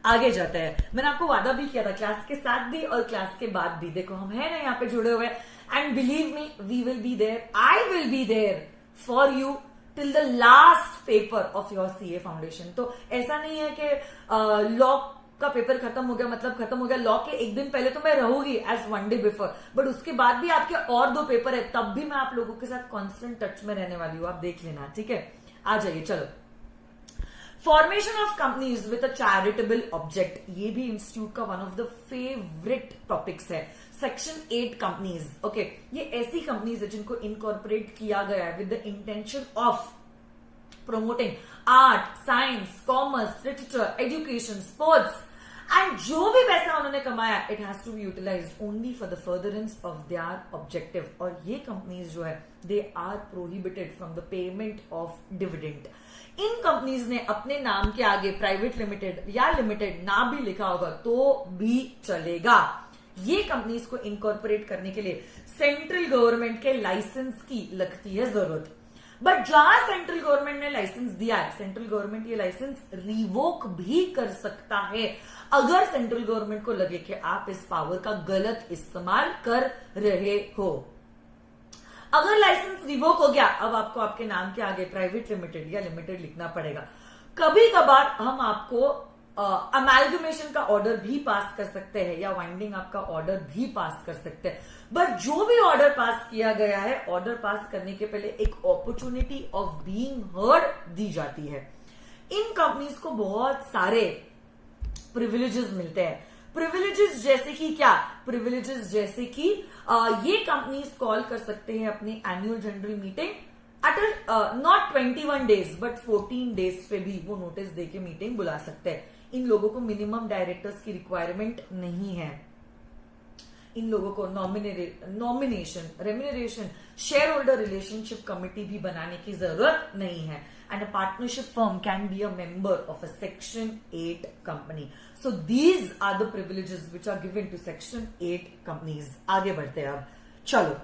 आगे जाते हैं. मैंने आपको वादा भी किया था क्लास के साथ भी और क्लास के बाद भी. देखो हम है ना यहाँ पे जुड़े हुए and believe me we will be there, I will be there for you till the last paper of your CA foundation. तो ऐसा नहीं है कि लॉ का पेपर खत्म हो गया मतलब खत्म हो गया. लॉ के एक दिन पहले तो मैं रहूंगी as one day before, but उसके बाद भी आपके और 2 पेपर है, तब भी मैं आप लोगों के साथ कांस्टेंट टच में रहने वाली हूँ. आप देख लेना, ठीक है. आ जाइए. चलो, formation of companies with a charitable object, ये भी इंस्टीट्यूट का one of the favourite topics है. Section 8 companies. ओके, ये ऐसी कंपनीज है जिनको इनकॉर्पोरेट किया गया है with the intention of promoting art, science, commerce, literature, education, sports, and जो भी पैसा उन्होंने कमाया it has to be utilized only for the furtherance of their objective. और ये कंपनीज जो है they are prohibited from the payment of dividend. In companies ने अपने नाम के आगे प्राइवेट लिमिटेड या लिमिटेड ना भी लिखा होगा तो भी चलेगा. ये कंपनीज को इनकॉर्पोरेट करने के लिए सेंट्रल गवर्नमेंट के लाइसेंस की लगती है जरूरत. बट जहां सेंट्रल गवर्नमेंट ने लाइसेंस दिया है, सेंट्रल गवर्नमेंट ये लाइसेंस रिवोक भी कर सकता है अगर सेंट्रल गवर्नमेंट को लगे कि आप इस पावर का गलत इस्तेमाल कर रहे हो. अगर लाइसेंस रिवोक हो गया, अब आपको आपके नाम के आगे प्राइवेट लिमिटेड या लिमिटेड लिखना पड़ेगा. कभी कभार हम आपको अमेलगमेशन का ऑर्डर भी पास कर सकते हैं या वाइंडिंग अप का ऑर्डर भी पास कर सकते हैं. बट जो भी ऑर्डर पास किया गया है, ऑर्डर पास करने के पहले एक अपॉर्चुनिटी ऑफ बीइंग हर्ड दी जाती है. इन कंपनीज को बहुत सारे प्रिविलेजेस मिलते हैं. प्रिविलेजेस जैसे कि क्या? प्रिविलेजेस जैसे कि ये कंपनीज कॉल कर सकते हैं अपनी annual general meeting at not 21 days but 14 days पे भी वो नोटिस देके मीटिंग बुला सकते हैं. इन लोगों को मिनिमम डायरेक्टर्स की रिक्वायरमेंट नहीं है. इन लोगों को nomination, remuneration, share holder relationship committee भी बनाने की जरूरत नहीं है. And a partnership firm can be a member of a section 8 company. So these are the privileges which are given to section 8 companies. आगे बढ़ते हैं अब. चलो,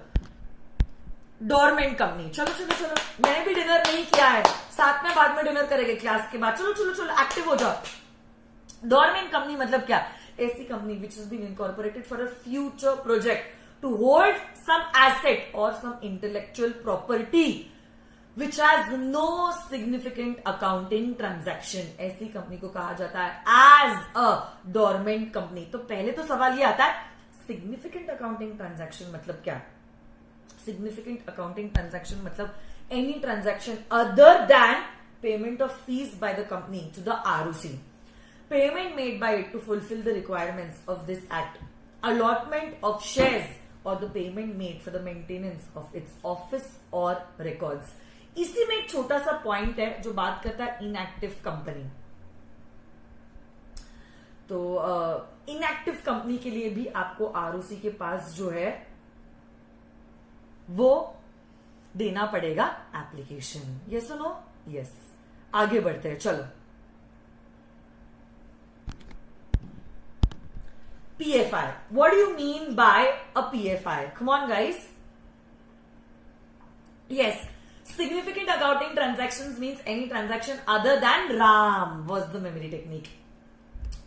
डोरमेंट कंपनी. चलो चलो चलो, मैंने भी डिनर नहीं किया है, साथ में बाद में डिनर करेंगे क्लास के बाद. चलो चलो चलो, एक्टिव हो जाओ. डोरमेंट कंपनी मतलब क्या? ऐसी company which is been incorporated for a future project to hold some asset और some intellectual property which has no significant accounting transaction. ऐसी कंपनी को कहा जाता है एज अ डोरमेंट कंपनी. तो पहले तो सवाल ये आता है, सिग्निफिकेंट अकाउंटिंग ट्रांजैक्शन मतलब क्या? सिग्निफिकेंट अकाउंटिंग ट्रांजैक्शन मतलब any transaction other than payment of fees by the company to the ROC, payment made by it to fulfill the requirements of this act, allotment of shares or the payment made for the maintenance of its office or records. इसी में एक छोटा सा point है जो बात करता है इनएक्टिव कंपनी. तो इनएक्टिव कंपनी के लिए भी आपको ROC के पास जो है वो देना पड़ेगा एप्लीकेशन. यस और नो? यस. आगे बढ़ते हैं. चलो, PFI. What do you mean by a PFI? Come on, guys. Yes. Significant accounting transactions means any transaction other than RAM was the memory technique.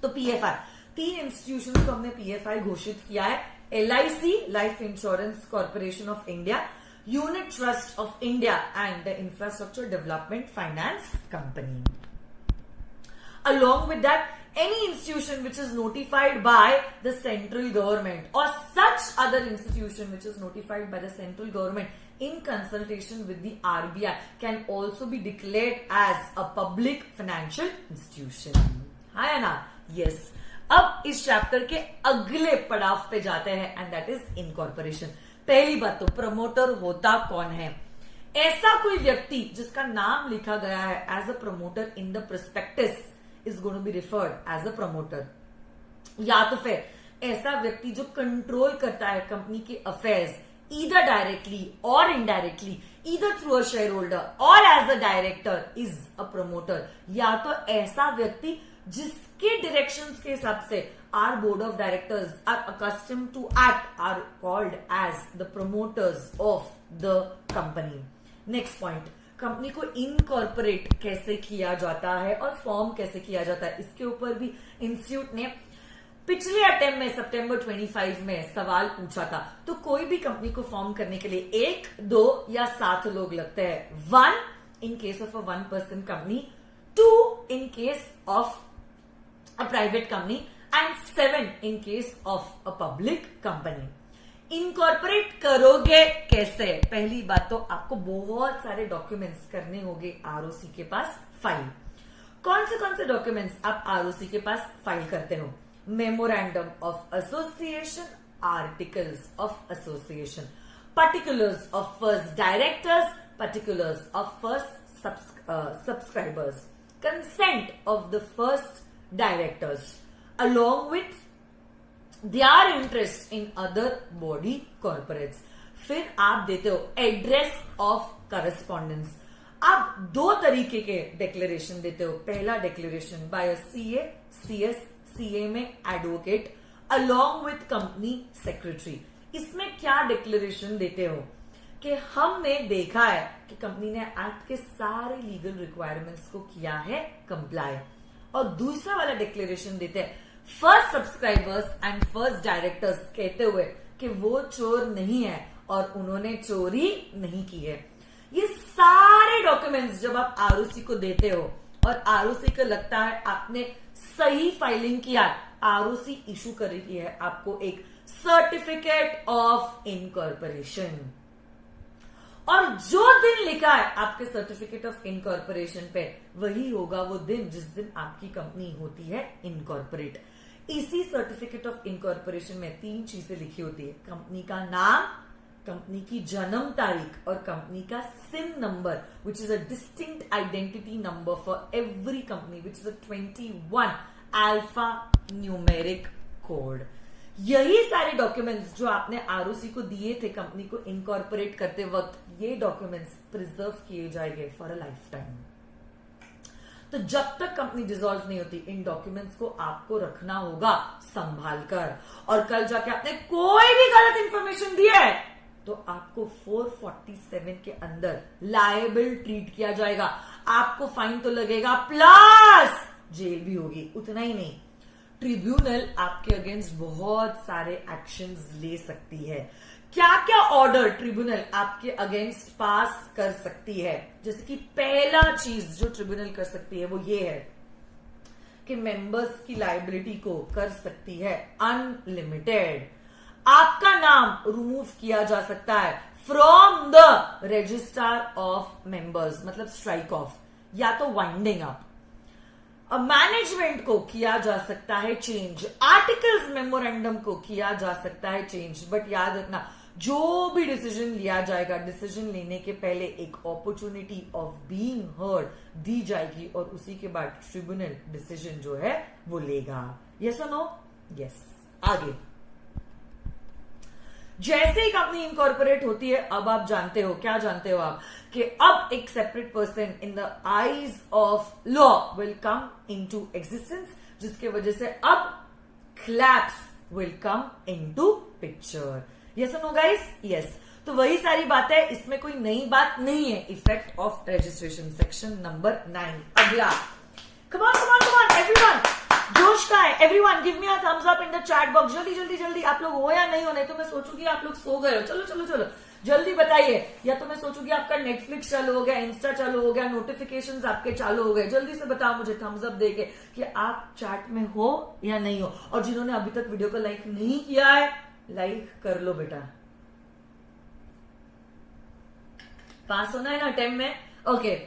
तो PFI, 3 इंस्टीट्यूशंस को हमने PFI घोषित किया है. LIC, life insurance corporation of India, unit trust of India and the infrastructure development finance company. Along with that, any institution which is notified by the central government or such other institution which is notified by the central government in consultation with the RBI can also be declared as a public financial institution. है ना? Yes. अब इस chapter के अगले पड़ाव पे जाते हैं एंड दैट इज इनकॉर्पोरेशन. पहली बात तो प्रमोटर होता कौन है? ऐसा कोई व्यक्ति जिसका नाम लिखा गया है as a promoter in the prospectus is going to be referred as a promoter. या तो फिर ऐसा व्यक्ति जो कंट्रोल करता है कंपनी के affairs either directly or indirectly, either through a shareholder or as a director is a promoter. या तो ऐसा व्यक्ति जिसके डायरेक्शंस के हिसाब से our board of directors are accustomed to act are called as the promoters of the company. Next point, company को incorporate कैसे किया जाता है और फॉर्म कैसे किया जाता है, इसके ऊपर भी इंस्टीट्यूट ने पिछले अटेम्प्ट में सितंबर 25 में सवाल पूछा था. तो कोई भी कंपनी को फॉर्म करने के लिए 1, 2 या 7 लोग लगते हैं. 1 in case of a 1-person company, 2 in case of a private company and 7 in case of a public company. Incorporate करोगे कैसे? पहली बात तो आपको बहुत सारे डॉक्यूमेंट्स करने होंगे ROC के पास फाइल. कौन से डॉक्यूमेंट्स आप ROC के पास फाइल करते हो? Memorandum of association, articles of association, particulars of first directors, particulars of first subscribers, consent of the first directors, along with their interest in other body corporates. फिर आप देते हो एड्रेस ऑफ करस्पॉन्डेंस. आप दो तरीके के डिक्लेरेशन देते हो. पहला declaration by CA, CS, CA में advocate, along with company secretary. इसमें क्या डिक्लेरेशन देते हो कि हमने देखा है कि कंपनी ने एक्ट के सारे लीगल रिक्वायरमेंट्स को किया है कंप्लाई. और दूसरा वाला डिक्लेरेशन देते हैं first subscribers and first directors, कहते हुए कि वो चोर नहीं है और उन्होंने चोरी नहीं की है. ये सारे डॉक्यूमेंट्स जब आप आरओसी को देते हो और आरओसी को लगता है आपने सही फाइलिंग किया, आरओसी इशू कर रही है आपको एक सर्टिफिकेट ऑफ इनकॉर्पोरेशन. और जो दिन लिखा है आपके सर्टिफिकेट ऑफ इनकॉर्पोरेशन पे, वही होगा वो दिन जिस दिन आपकी कंपनी होती है इनकॉर्पोरेट. इसी सर्टिफिकेट ऑफ इनकॉर्पोरेशन में 3 चीजें लिखी होती है. कंपनी का नाम, कंपनी की जन्म तारीख और कंपनी का CIN number, which is a distinct identity number for every company, which is a 21 alpha numeric code. यही सारे डॉक्यूमेंट्स जो आपने आरओसी को दिए थे कंपनी को इनकॉर्पोरेट करते वक्त, ये डॉक्यूमेंट्स प्रिजर्व किए जाएंगे फॉर अ लाइफ टाइम. तो जब तक कंपनी डिसॉल्व नहीं होती, इन डॉक्यूमेंट्स को आपको रखना होगा संभाल कर. और कल जाके आपने कोई भी गलत इंफॉर्मेशन दिया है तो आपको 447 के अंदर लायबल ट्रीट किया जाएगा. आपको फाइन तो लगेगा प्लस जेल भी होगी. उतना ही नहीं, ट्रिब्यूनल आपके अगेंस्ट बहुत सारे एक्शंस ले सकती है. क्या क्या ऑर्डर ट्रिब्यूनल आपके अगेंस्ट पास कर सकती है? जैसे कि पहला चीज जो ट्रिब्यूनल कर सकती है वो ये है कि मेंबर्स की लायबिलिटी को कर सकती है अनलिमिटेड. आपका नाम रिमूव किया जा सकता है from the register of members, मतलब स्ट्राइक ऑफ या तो वाइंडिंग अप. मैनेजमेंट को किया जा सकता है चेंज, आर्टिकल्स मेमोरेंडम को किया जा सकता है चेंज. बट याद रखना, जो भी डिसीजन लिया जाएगा, डिसीजन लेने के पहले एक अपॉर्चुनिटी ऑफ बीइंग हर्ड दी जाएगी और उसी के बाद ट्रिब्यूनल डिसीजन जो है वो लेगा. यस और नो? यस. आगे जैसे ही कंपनी इनकॉर्पोरेट होती है, अब आप जानते हो, क्या जानते हो आप, कि अब एक separate person in the eyes of law will come into existence, जिसके वजह से अब claps will come into picture. Yes और नो गाइस? यस. तो वही सारी बात है, इसमें कोई नई बात नहीं है. Effect of registration, section number 9. अगला, कम on come on come on everyone, जोश का है. Everyone give me a thumbs up in the chat box. जल्दी जल्दी जल्दी. आप लोग हो या नहीं हो, नहीं तो मैं सोचूंगी आप लोग सो गए हो. चलो चलो चलो जल्दी बताइए, या तो मैं सोचूंगी आपका नेटफ्लिक्स चालू हो गया, इंस्टा चालू हो गया, नोटिफिकेशंस आपके चालू हो गए. जल्दी से बताओ मुझे थम्स अप देके कि आप चैट में हो या नहीं हो. और जिन्होंने अभी तक वीडियो को लाइक नहीं किया है, लाइक कर लो बेटा. पास होना है ना अटेम्प्ट में. ओके.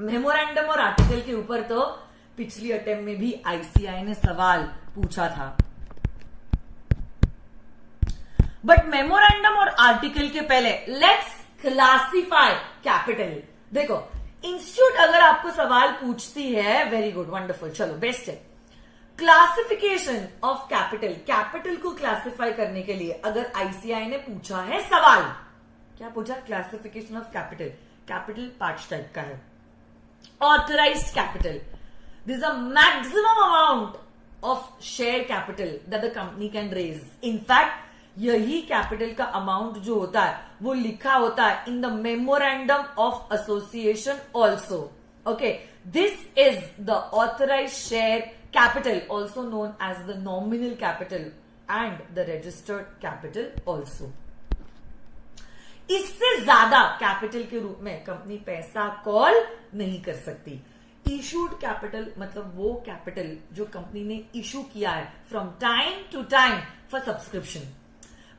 मेमोरेंडम और आर्टिकल के ऊपर तो पिछली अटेम्प्ट में भी आईसीआई ने सवाल पूछा था. बट मेमोरेंडम और आर्टिकल के पहले लेट्स क्लासिफाई कैपिटल. देखो, इंस्टीट्यूट अगर आपको सवाल पूछती है, वेरी गुड, वंडरफुल, चलो बेस्ट है. क्लासिफिकेशन ऑफ कैपिटल, कैपिटल को क्लासिफाई करने के लिए अगर आईसीआई ने पूछा है सवाल, क्या पूछा? Classification of capital. Capital 5 type का है. Authorised capital, this a maximum amount of share capital that the company can raise. In fact यही कैपिटल का अमाउंट जो होता है वो लिखा होता है in the memorandum of association also. Okay, this is the authorised share capital, also known as the nominal capital and the registered capital also. इससे ज्यादा कैपिटल के रूप में कंपनी पैसा कॉल नहीं कर सकती. इशूड कैपिटल मतलब वो कैपिटल जो कंपनी ने इशू किया है from time to time for subscription.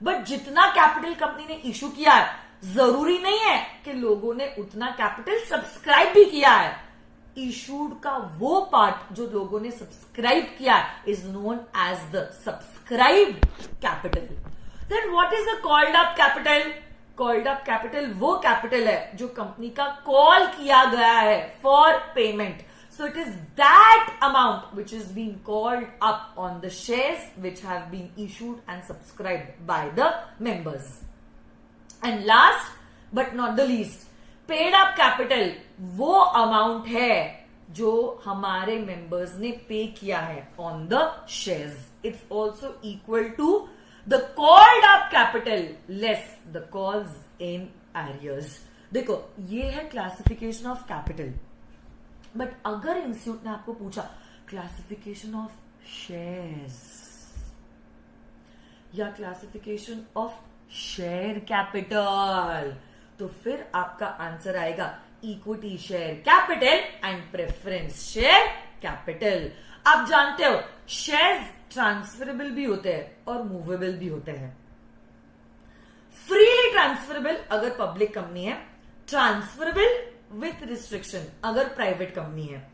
But जितना कैपिटल कंपनी ने इशू किया है, जरूरी नहीं है कि लोगों ने उतना कैपिटल सब्सक्राइब भी किया है. इशूड का वो पार्ट जो लोगों ने सब्सक्राइब किया है is known as the subscribed capital. Then what is the called up capital? Called up capital वो कैपिटल है जो कंपनी का कॉल किया गया है for payment. So it is that amount which is being called up on the shares which have been issued and subscribed by the members. And last but not the least, paid up capital वो amount है जो हमारे members ने पे किया है on the shares. It's also equal to the called up capital less the calls in arrears. देखो ये है classification of capital. बट अगर इंस्टीट्यूट ने आपको पूछा क्लासिफिकेशन ऑफ शेयर्स या क्लासिफिकेशन ऑफ शेयर कैपिटल, तो फिर आपका आंसर आएगा equity share capital and preference share capital. आप जानते हो शेयर्स ट्रांसफरेबल भी होते हैं और मूवेबल भी होते हैं. फ्रीली ट्रांसफरेबल अगर पब्लिक कंपनी है, ट्रांसफरेबल विथ रिस्ट्रिक्शन अगर प्राइवेट कंपनी है,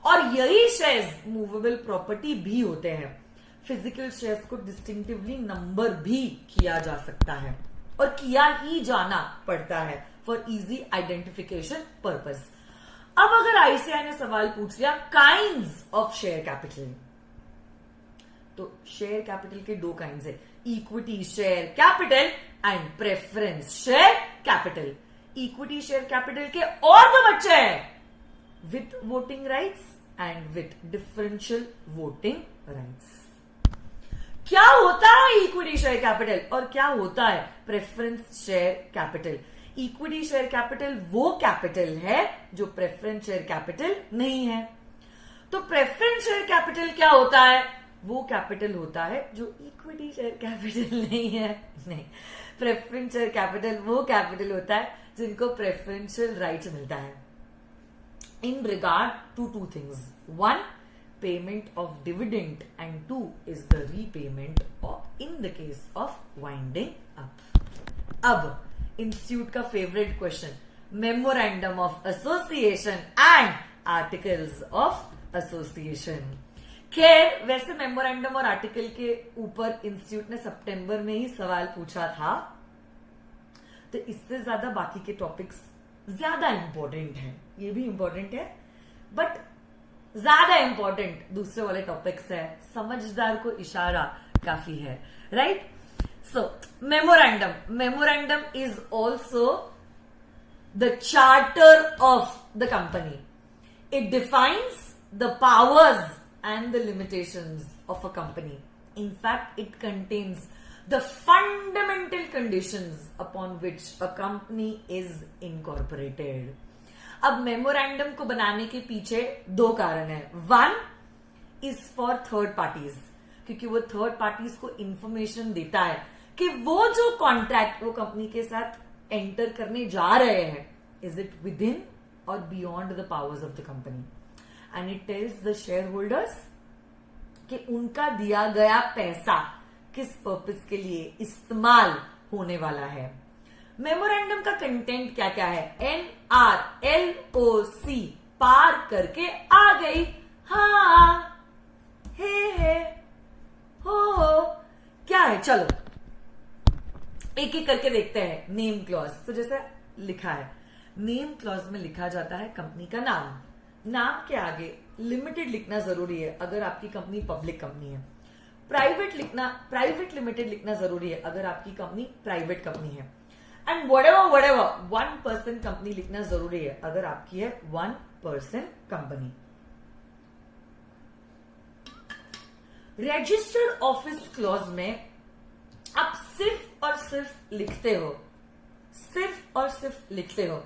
और यही शेयर्स मूवेबल प्रॉपर्टी भी होते हैं. फिजिकल शेयर्स को डिस्टिंक्टिवली नंबर भी किया जा सकता है और किया ही जाना पड़ता है फॉर इजी आइडेंटिफिकेशन पर्पस. अब अगर आईसीआई ने सवाल पूछ लिया काइंड्स ऑफ शेयर कैपिटल, तो शेयर कैपिटल के दो काइंड्स है, equity share capital and preference share capital. Equity share capital के और दो बच्चे हैं, with voting rights and with differential voting rights. क्या होता है इक्विटी शेयर कैपिटल और क्या होता है preference share capital? Equity share capital वो कैपिटल है जो प्रेफरेंस शेयर कैपिटल नहीं है. तो प्रेफरेंस शेयर कैपिटल क्या होता है? वो कैपिटल होता है जो इक्विटी शेयर कैपिटल नहीं है. नहीं, प्रेफरेंस शेयर कैपिटल वो कैपिटल होता है जिनको प्रेफरेंशियल राइट्स मिलता है in regard to two things. One, payment of dividend and two is the repayment of in the case of winding up. अब इंस्टीट्यूट का favourite question, memorandum of association and articles of association. खैर वैसे memorandum और article के ऊपर institute ने सितंबर में ही सवाल पूछा था, तो इससे ज्यादा बाकी के टॉपिक्स ज्यादा इंपॉर्टेंट हैं. ये भी इंपॉर्टेंट है बट ज्यादा इंपॉर्टेंट दूसरे वाले टॉपिक्स है. समझदार को इशारा काफी है, right? So memorandum is also the charter of the company. It defines the powers and the limitations of a company. In fact, it contains the fundamental conditions upon which a company is incorporated. अब memorandum को बनाने के पीछे दो कारण है. One is for third parties, क्योंकि वो थर्ड पार्टीज को इंफॉर्मेशन देता है कि वो जो कॉन्ट्रैक्ट वो कंपनी के साथ एंटर करने जा रहे हैं, इज इट विद इन और beyond the powers of the company. And it tells the share holders कि उनका दिया गया पैसा किस पर्पस के लिए इस्तेमाल होने वाला है. मेमोरेंडम का कंटेंट क्या क्या है? NRLOC, पार करके आ गई, हाँ, हे, हो, क्या है? चलो एक एक करके देखते हैं. नेम क्लॉज, तो जैसे लिखा है, नेम क्लॉज में लिखा जाता है कंपनी का नाम. नाम के आगे लिमिटेड लिखना जरूरी है अगर आपकी कंपनी पब्लिक कंपनी है. प्राइवेट लिमिटेड लिखना जरूरी है अगर आपकी कंपनी प्राइवेट कंपनी है. एंड whatever 1% कंपनी लिखना जरूरी है अगर आपकी है 1% कंपनी. रजिस्टर्ड ऑफिस क्लॉज में आप सिर्फ और सिर्फ लिखते हो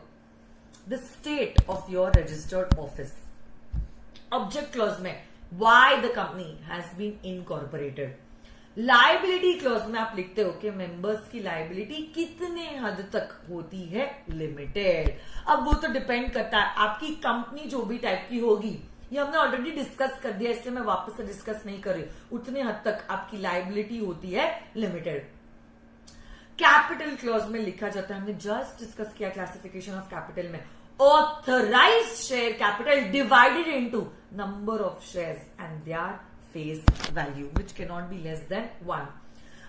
the state of your registered office. Object clause में why the company has been incorporated. Liability clause में आप लिखते हो कि members की liability कितने हद तक होती है, limited. अब वो तो डिपेंड करता है आपकी कंपनी जो भी टाइप की होगी, ये हमने ऑलरेडी डिस्कस कर दिया इसलिए मैं वापस से डिस्कस नहीं कर रही. उतने हद तक आपकी लाइबिलिटी होती है लिमिटेड. कैपिटल क्लॉज में लिखा जाता है, हमने जस्ट डिस्कस किया क्लासिफिकेशन ऑफ कैपिटल में, authorised share capital divided into number of shares and their face value which can not be less than 1.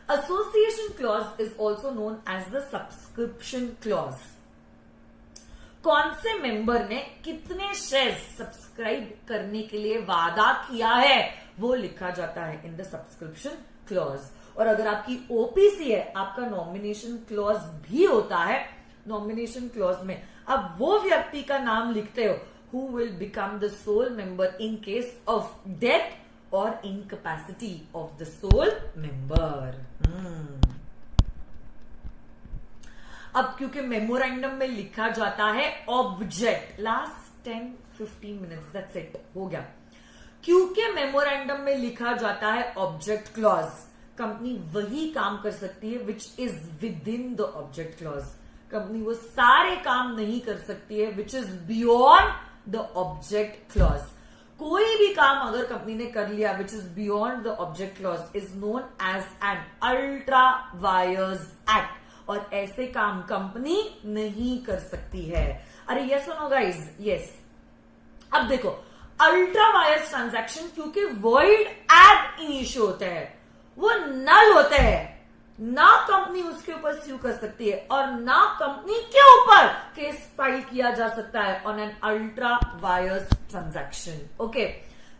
Association clause is also known as the subscription clause. कौन से member ने कितने shares subscribe करने के लिए वादा किया है वो लिखा जाता है इन द सब्सक्रिप्शन क्लॉज। और अगर आपकी ओपीसी है, आपका नॉमिनेशन क्लॉज भी होता है। नॉमिनेशन क्लॉज में अब वो व्यक्ति का नाम लिखते हो who will become the sole member in case of death और incapacity of the sole member. अब क्योंकि मेमोरेंडम में लिखा जाता है object, last 10-15 minutes that's it, हो गया। क्योंकि मेमोरेंडम में लिखा जाता है ऑब्जेक्ट क्लॉज, कंपनी वही काम कर सकती है which is within the object clause. Company वो सारे काम नहीं कर सकती है which is beyond the object clause. कोई भी काम अगर कंपनी ने कर लिया which is beyond the object clause is known as an ultra vires act, और ऐसे काम कंपनी नहीं कर सकती है। अरे यस और नो गाइज? यस। अब देखो, अल्ट्रा वायर्स ट्रांजैक्शन क्योंकि वॉइड एब इनिशियो होते हैं, वो नल होते हैं, ना कंपनी उसके ऊपर स्यू कर सकती है और ना कंपनी के ऊपर केस फाइल किया जा सकता है on an ultra wires transaction. Okay,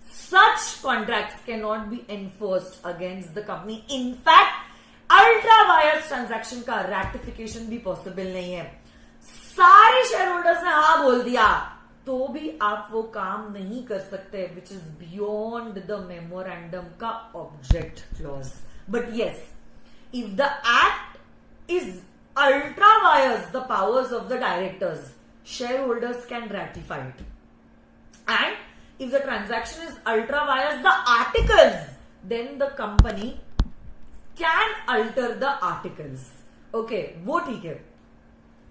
such contracts can not B enforced against the company. In fact ultra vires transaction का रैटिफिकेशन भी पॉसिबल नहीं है। सारे शेयर होल्डर्स ने हाँ बोल दिया तो भी आप वो काम नहीं कर सकते which is beyond the memorandum का object clause. But yes, if the act is ultra wires the powers of the directors, shareholders can ratify it. And if the transaction is ultra wires the articles, then the company can alter the articles. Okay, वो ठीक है,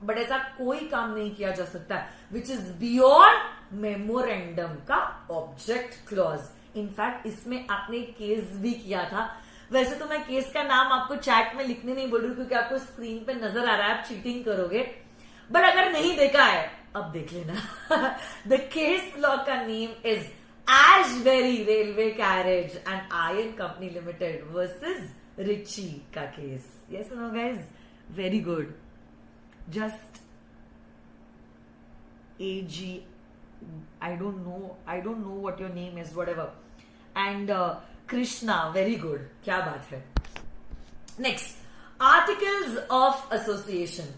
but ऐसा कोई काम नहीं किया जा सकता विच इज बियॉन्ड मेमोरेंडम का ऑब्जेक्ट क्लॉज। इनफैक्ट इसमें आपने केस भी किया था। वैसे तो मैं केस का नाम आपको चैट में लिखने नहीं बोल रही हूँ क्योंकि आपको स्क्रीन पे नजर आ रहा है, आप चीटिंग करोगे, बट अगर नहीं देखा है अब देख लेना। द केस लॉ का name is Ashbury Railway Carriage and Iron Company limited versus Riche का केस। Yes no guys? Very good. Just AG, I don't know what your name is, whatever, and Krishna, very good, क्या बात है। Next, articles of association.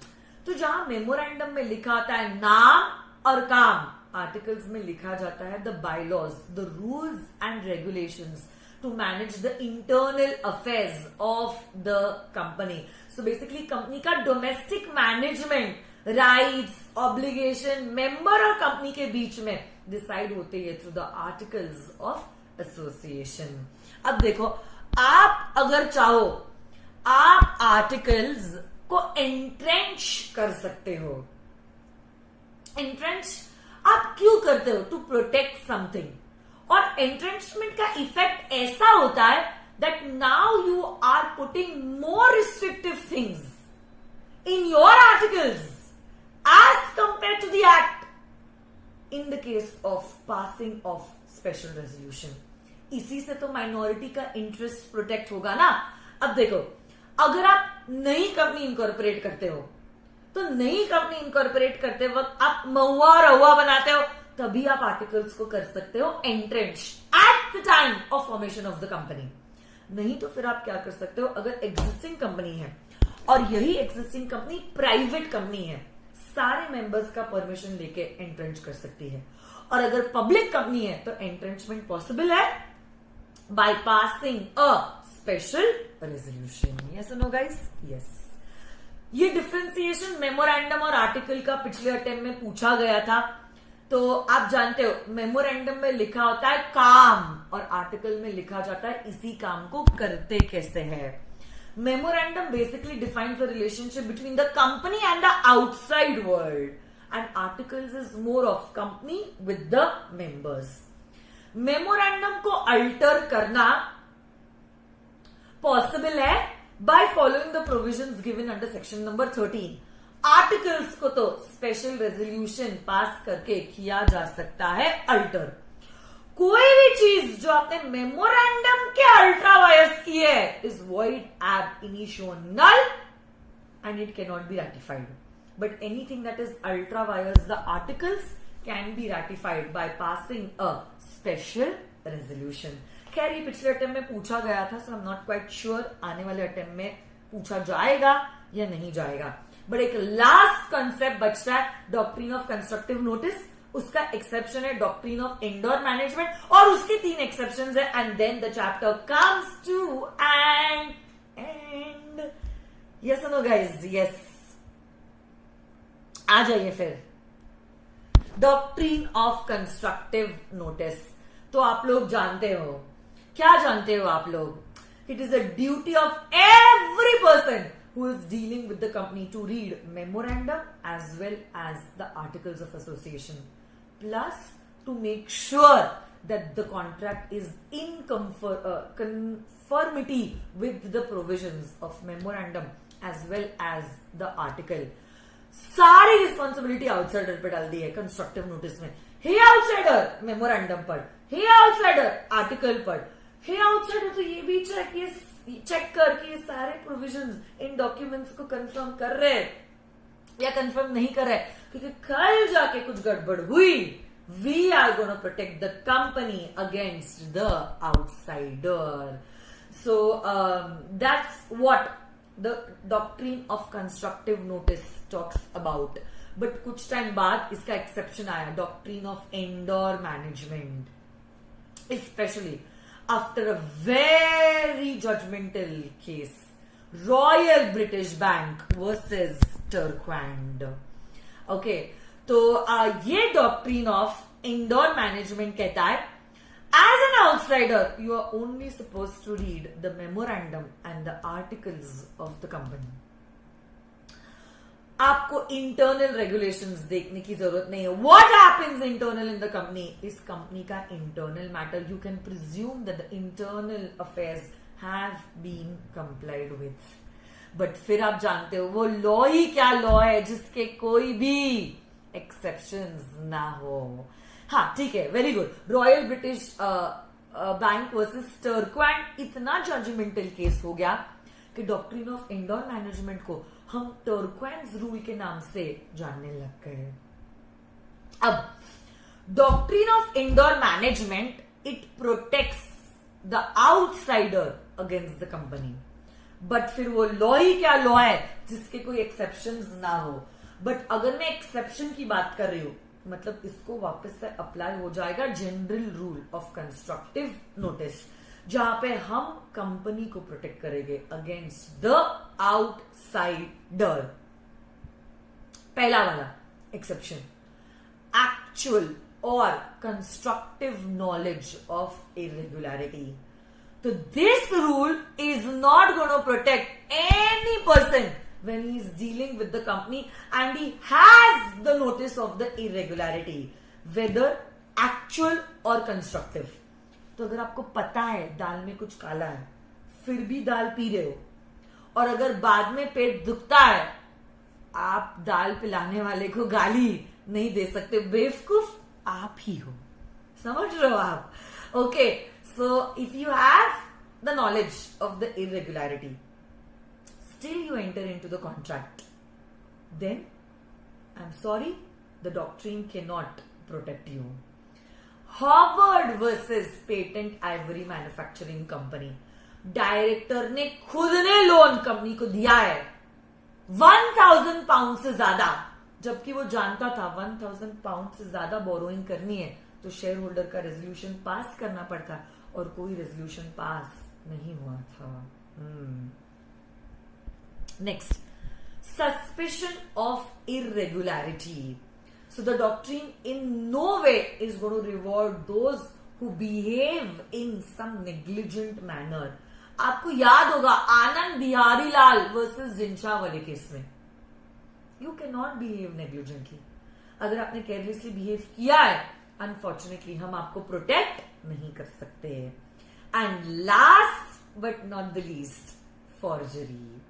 तो जहां memorandum में लिखा होता है नाम और काम, आर्टिकल्स में लिखा जाता है the bylaws, the rules and regulations to manage the internal affairs of the company. So basically company का domestic management, rights, obligation member और कंपनी के बीच में डिसाइड होते हैं through the articles of association. अब देखो, आप अगर चाहो आप आर्टिकल्स को एंट्रेंच कर सकते हो। एंट्रेंच आप क्यों करते हो? To protect something. और एंट्रेंचमेंट का इफेक्ट ऐसा होता है that now you are putting more restrictive things in your articles as compare to the act in the case of passing of special resolution. इसी से तो माइनॉरिटी का इंटरेस्ट प्रोटेक्ट होगा ना। अब देखो, अगर आप नई कंपनी इनकॉर्पोरेट करते हो तो नई कंपनी इनकॉर्पोरेट करते वक्त आप महुआ और अहुआ बनाते हो, तभी आप आर्टिकल्स को कर सकते हो entrench at the time of formation of the company. नहीं तो फिर आप क्या कर सकते हो, अगर एग्जिस्टिंग कंपनी है और यही एग्जिस्टिंग कंपनी प्राइवेट कंपनी है, सारे मेंबर्स का परमिशन लेके एंट्रेंच कर सकती है। और अगर पब्लिक कंपनी है तो एंट्रेंचमेंट पॉसिबल है by passing a special resolution. Yes no guys? Yes. ये डिफरेंशिएशन मेमोरेंडम और आर्टिकल का पिछले अटेम्प्ट में पूछा गया था। तो आप जानते हो, मेमोरेंडम में लिखा होता है काम और आर्टिकल में लिखा जाता है इसी काम को करते कैसे है। Memorandum basically defines the relationship between the company and the outside world, and articles is more of company with the members. Memorandum को अल्टर करना पॉसिबल है by following the provisions given under section number 13. Articles को तो special resolution pass करके किया जा सकता है अल्टर। कोई भी चीज जो आपने मेमोरेंडम के अल्ट्रा वायस की है is void ab initio null and it cannot be ratified. But anything that is ultra vires the articles can be ratified by passing a special resolution. खैर ये पिछले अटेम्प्ट में पूछा गया था, so I'm not quite sure आने वाले attempt में पूछा जाएगा या नहीं जाएगा. बट एक लास्ट कंसेप्ट बचता है डॉक्ट्रिन ऑफ कंस्ट्रक्टिव नोटिस. उसका एक्सेप्शन है डॉक्ट्रिन ऑफ इंडोर मैनेजमेंट और उसकी 3 एक्सेप्शंस है. And then the chapter comes to and yes no guys, yes आ जाइए फिर. डॉक्ट्रिन ऑफ कंस्ट्रक्टिव नोटिस तो आप लोग जानते हो. क्या जानते हो आप लोग? It is a duty of every person who is dealing with the company to read memorandum as well as the articles of association, plus to make sure that the contract is in conformity with the provisions of memorandum as well as the article. सारी responsibility outsider पे डाल दी है constructive notice में. हे outsider memorandum पढ़, हे outsider article पढ़, हे outsider तो ये भी चेक कर कि ये सारे प्रोविजंस इन डॉक्यूमेंट्स को कंफर्म कर रहे या कंफर्म नहीं कर रहे, क्योंकि कल जाके कुछ गड़बड़ हुई. We are gonna protect the company against the outsider. So that's what the doctrine of constructive notice talks about. But कुछ टाइम बाद इसका एक्सेप्शन आया, doctrine of indoor management, specially after a very judgmental case, Royal British Bank versus Turquand. Okay, तो ये doctrine of indoor management कहता है as an outsider you are only supposed to read the memorandum and the articles of the company. आपको internal regulations देखने की जरूरत नहीं है. What happens internal in the company इस कंपनी का internal matter. You can presume that the internal affairs have been complied with. But फिर आप जानते हो वो लॉ ही क्या लॉ है जिसके कोई भी एक्सेप्शंस ना हो. हाँ ठीक है, very good. Royal British Bank versus Turquand इतना जजमेंटल केस हो गया कि डॉक्ट्रिन ऑफ इंडोर मैनेजमेंट को हम टर्क्वैंड्स रूल के नाम से जानने लग गए. अब doctrine of indoor management it protects the outsider against the company. But फिर वो लॉ ही क्या लॉ है जिसके कोई एक्सेप्शंस ना हो. बट अगर मैं एक्सेप्शन की बात कर रही हूं मतलब इसको वापस से अप्लाई हो जाएगा general rule of constructive notice, जहां पे हम कंपनी को प्रोटेक्ट करेंगे अगेंस्ट द आउटसाइडर. पहला वाला एक्सेप्शन, एक्चुअल और कंस्ट्रक्टिव नॉलेज ऑफ इरेगुलरिटी. तो this rule is not gonna protect any person when he is dealing with the company and he has the notice of the irregularity, whether actual or constructive. तो अगर आपको पता है दाल में कुछ काला है फिर भी दाल पी रहे हो और अगर बाद में पेट दुखता है आप दाल पिलाने वाले को गाली नहीं दे सकते. बेवकूफ आप ही हो, समझ रहे हो आप? Okay, so if you have the knowledge of the irregularity still you enter into the contract, then I'm sorry, the doctrine cannot protect you. Harvard versus Patent Ivory Manufacturing Company. Director ने खुद ने loan company को दिया है 1000 pound से ज्यादा, जबकि वो जानता था 1000 पाउंड से ज्यादा बोरोइंग करनी है तो शेयर होल्डर का रेजोल्यूशन पास करना पड़ता और कोई रेजोल्यूशन पास नहीं हुआ था. Next, suspicion of irregularity. So the doctrine in no way is going to reward those who behave in some negligent manner. आपको याद होगा आनंद बिहारी लाल वर्सेस जिंचा वाले केस में, you can not behave negligently. अगर आपने केयरलेसली बिहेव किया है अनफॉर्चुनेटली हम आपको प्रोटेक्ट नहीं कर सकते. And last but not the least, forgery.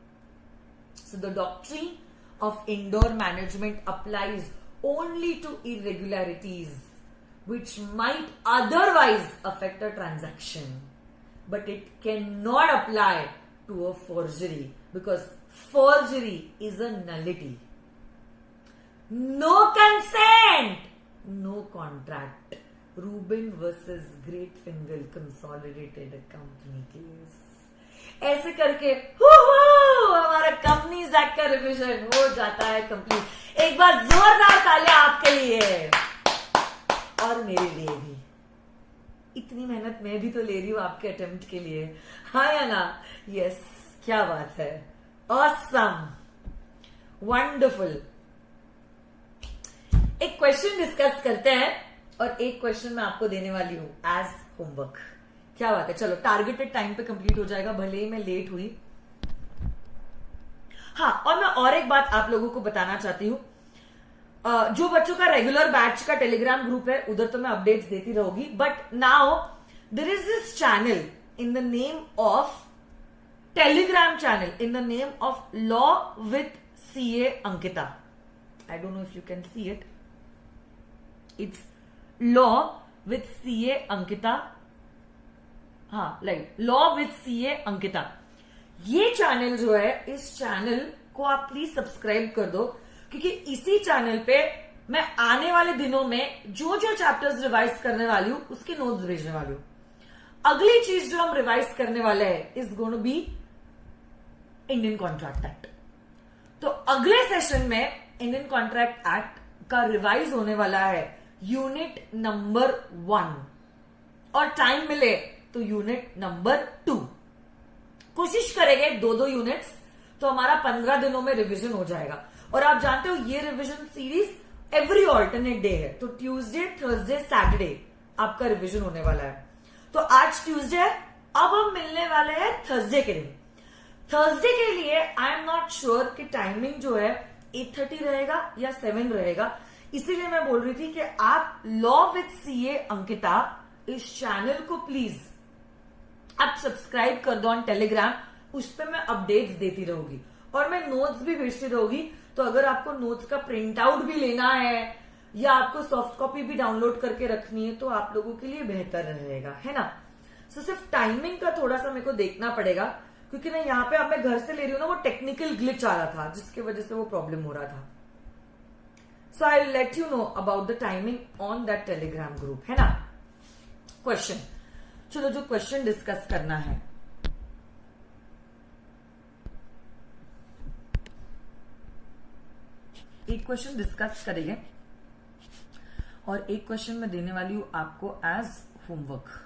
So the doctrine of indoor management applies only to irregularities which might otherwise affect a transaction, but it cannot apply to a forgery because forgery is a nullity. No consent, no contract. Rubin versus Great Fingal Consolidated Company case. ऐसे करके हमारा companies act का revision हो जाता है complete. एक बार जोरदार तालियां आपके लिए और मेरे लिए भी। इतनी मेहनत मैं भी तो ले रही हूं आपके अटेम्प्ट के लिए, हाँ या ना? यस, क्या बात है, ऑसम, वंडरफुल। एक क्वेश्चन डिस्कस करते हैं और एक क्वेश्चन मैं आपको देने वाली हूं एज होमवर्क। क्या बात है, चलो टारगेटेड टाइम पे कंप्लीट हो जाएगा, भले ही मैं लेट हुई। हाँ, और मैं और एक बात आप लोगों को बताना चाहती हूं, जो बच्चों का रेगुलर बैच का टेलीग्राम ग्रुप है उधर तो मैं अपडेट्स देती रहूंगी, but now there is this channel in the name of Telegram channel in the name of law with CA Ankita. I don't know if you can see it, it's law with CA Ankita. हाँ, like law with CA Ankita. ये channel जो है, इस channel को आप please subscribe कर दो, क्योंकि इसी चैनल पे मैं आने वाले दिनों में जो जो चैप्टर्स रिवाइज करने वाली हूं उसके नोट्स भेजने वाली हूं। अगली चीज जो हम रिवाइज करने वाले हैं is going to be Indian Contract Act. तो अगले सेशन में इंडियन कॉन्ट्रैक्ट एक्ट का रिवाइज होने वाला है यूनिट नंबर 1, और टाइम मिले तो यूनिट नंबर 2। कोशिश करेंगे 2-2 यूनिट्स, तो हमारा 15 दिनों में रिवीजन हो जाएगा। और आप जानते हो ये revision series every alternate day है, तो ट्यूसडे, थर्सडे, सैटरडे आपका रिवीजन होने वाला है। तो आज ट्यूसडे है, अब हम मिलने वाले हैं थर्सडे के दिन। थर्सडे के लिए आई एम नॉट श्योर कि टाइमिंग जो है 8:30 रहेगा या 7 रहेगा, इसीलिए मैं बोल रही थी कि आप लॉ विथ CA अंकिता इस चैनल को प्लीज आप सब्सक्राइब कर दो ऑन टेलीग्राम। उस पर मैं अपडेट्स देती रहूंगी और मैं नोट्स भी भेजती रहूंगी। तो अगर आपको नोट्स का प्रिंट आउट भी लेना है या आपको सॉफ्ट कॉपी भी डाउनलोड करके रखनी है तो आप लोगों के लिए बेहतर रहेगा, है ना? सो सिर्फ टाइमिंग का थोड़ा सा मेरे को देखना पड़ेगा, क्योंकि ना यहाँ पे अब मैं घर से ले रही हूँ ना, वो टेक्निकल ग्लिच आ रहा था जिसकी वजह से वो प्रॉब्लम हो रहा था। So I will let you know about the timing on that Telegram group, है ना? क्वेश्चन, चलो जो क्वेश्चन डिस्कस करना है, एक क्वेश्चन डिस्कस करेंगे और एक क्वेश्चन मैं देने वाली हूं आपको एज होमवर्क।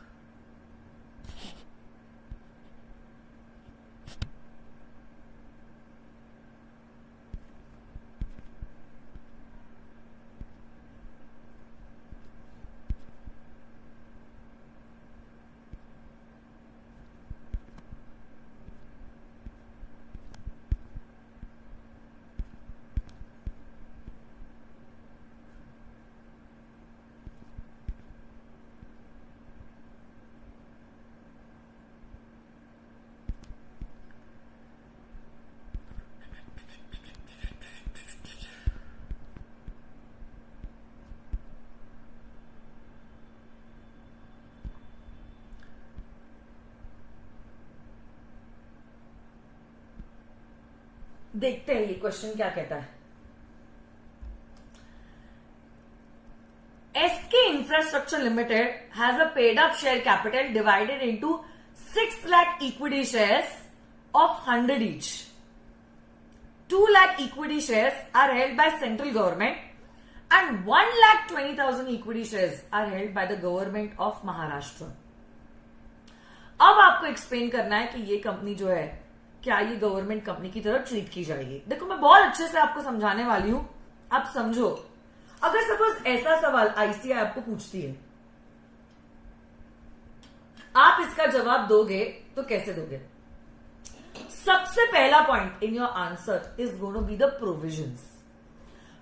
देखते हैं ये क्वेश्चन क्या कहता है। SK Infrastructure Limited has a paid up share capital divided into 6 lakh equity shares of 100 each. 2 lakh equity shares are held by central government and 1,20,000 equity shares are held by the government of Maharashtra. अब आपको explain करना है कि ये company जो है क्या ये गवर्नमेंट कंपनी की तरह ट्रीट की जाएगी। देखो मैं बहुत अच्छे से आपको समझाने वाली हूं, आप समझो। अगर सपोज ऐसा सवाल ICAI आपको पूछती है, आप इसका जवाब दोगे तो कैसे दोगे? सबसे पहला point in your answer is going to be the provisions.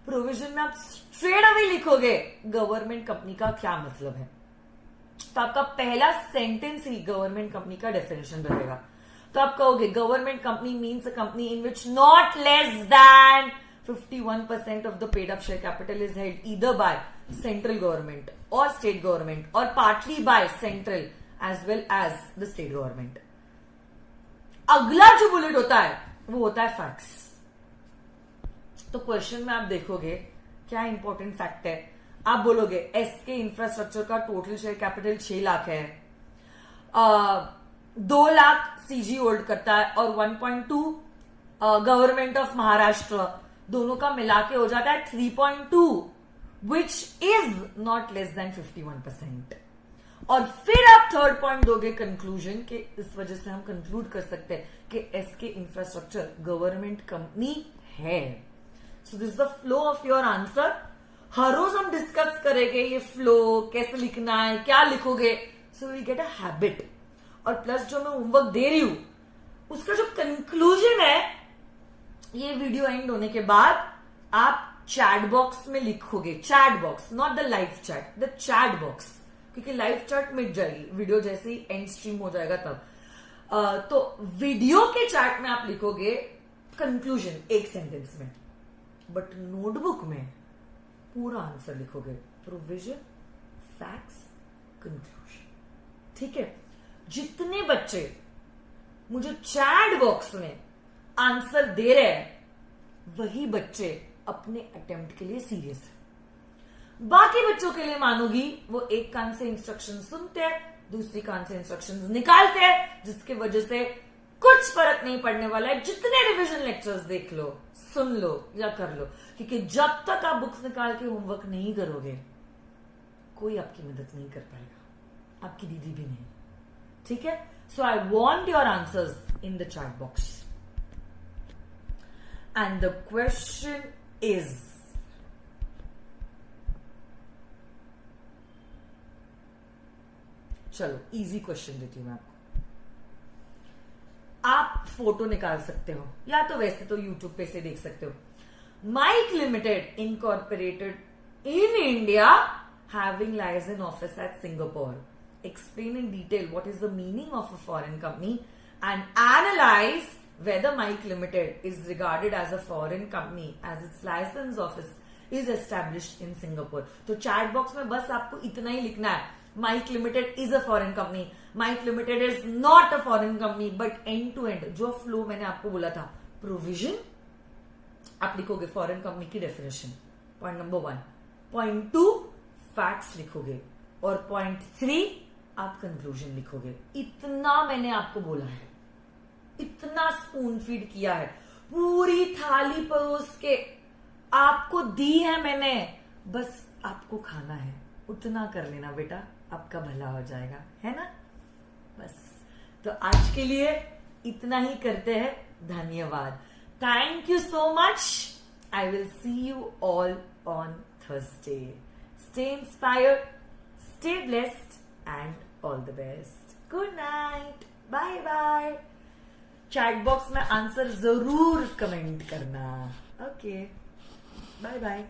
Provision में आप स्ट्रेट अवे लिखोगे गवर्नमेंट कंपनी का क्या मतलब है, तो आपका पहला सेंटेंस ही गवर्नमेंट कंपनी का डेफिनेशन रहेगा। तो आप कहोगे government company means a company in which not less than 51% of the paid up share capital is held either by central government or state government or partly by central as well as the state government. अगला जो bullet होता है वो होता है facts. तो question में आप देखोगे क्या इंपॉर्टेंट फैक्ट है. आप बोलोगे एसके इंफ्रास्ट्रक्चर का टोटल शेयर कैपिटल 6 लाख है, 2 लाख सीजी होल्ड करता है और 1.2 गवर्नमेंट ऑफ महाराष्ट्र, दोनों का मिला के हो जाता है 3.2 विच इज नॉट लेस देन 51%. और फिर आप थर्ड पॉइंट दोगे कंक्लूजन के इस वजह से हम कंक्लूड कर सकते हैं कि एसके इंफ्रास्ट्रक्चर गवर्नमेंट कंपनी है. So this the flow of your answer. हर रोज हम डिस्कस करेंगे ये फ्लो कैसे लिखना है, क्या लिखोगे. So will get a habit. और प्लस जो मैं होमवर्क दे रही हूं उसका जो कंक्लूजन है, ये वीडियो एंड होने के बाद आप चैट बॉक्स में लिखोगे. Chat box, not the live chat, the chat box, क्योंकि लाइव चैट मिट जाएगी वीडियो जैसे ही एंड स्ट्रीम हो जाएगा तब. तो वीडियो के चैट में आप लिखोगे कंक्लूजन एक सेंटेंस में, बट नोटबुक में पूरा आंसर लिखोगे. Provision, facts, conclusion. ठीक है. जितने बच्चे मुझे चैट बॉक्स में आंसर दे रहे हैं वही बच्चे अपने अटेम्प्ट के लिए सीरियस है. बाकी बच्चों के लिए मानोगी वो एक कान से इंस्ट्रक्शन सुनते हैं, दूसरी कान से इंस्ट्रक्शंस निकालते हैं, जिसकी वजह से कुछ फर्क नहीं पड़ने वाला है. जितने रिवीजन लेक्चर्स देख लो, सुन लो या कर लो, क्योंकि जब तक आप बुक्स निकाल के होमवर्क नहीं करोगे कोई आपकी मदद नहीं कर पाएगा, आपकी दीदी भी नहीं. ठीक है. So I want your answers in the chat box. And the question is, चलो इजी क्वेश्चन देती हूं मैं आपको. आप फोटो निकाल सकते हो या तो वैसे तो यूट्यूब पे से देख सकते हो. Mike Limited incorporated in India having licence office at Singapore. Explain in detail what is the meaning of a foreign company and analyze whether Mike Limited is regarded as a foreign company as its license office is established in Singapore. तो chat box में बस आपको इतना ही लिखना है. Mike Limited is a foreign company. Mike Limited is not a foreign company. But end to end जो flow मैंने आपको बोला था, प्रोविजन आप लिखोगे फॉरेन कंपनी की definition, point number 1. Point 2 facts लिखोगे और पॉइंट 3 आप कंक्लूजन लिखोगे. इतना मैंने आपको बोला है, इतना स्पून फीड किया है, पूरी थाली परोस के आपको दी है मैंने, बस आपको खाना है. उतना कर लेना बेटा, आपका भला हो जाएगा, है ना. बस तो आज के लिए इतना ही करते हैं. धन्यवाद. Thank you so much. I will see you all on Thursday. Stay inspired, stay blessed and all the best. Good night. Bye bye. Chat box में आंसर जरूर कमेंट करना. ओके. Bye bye.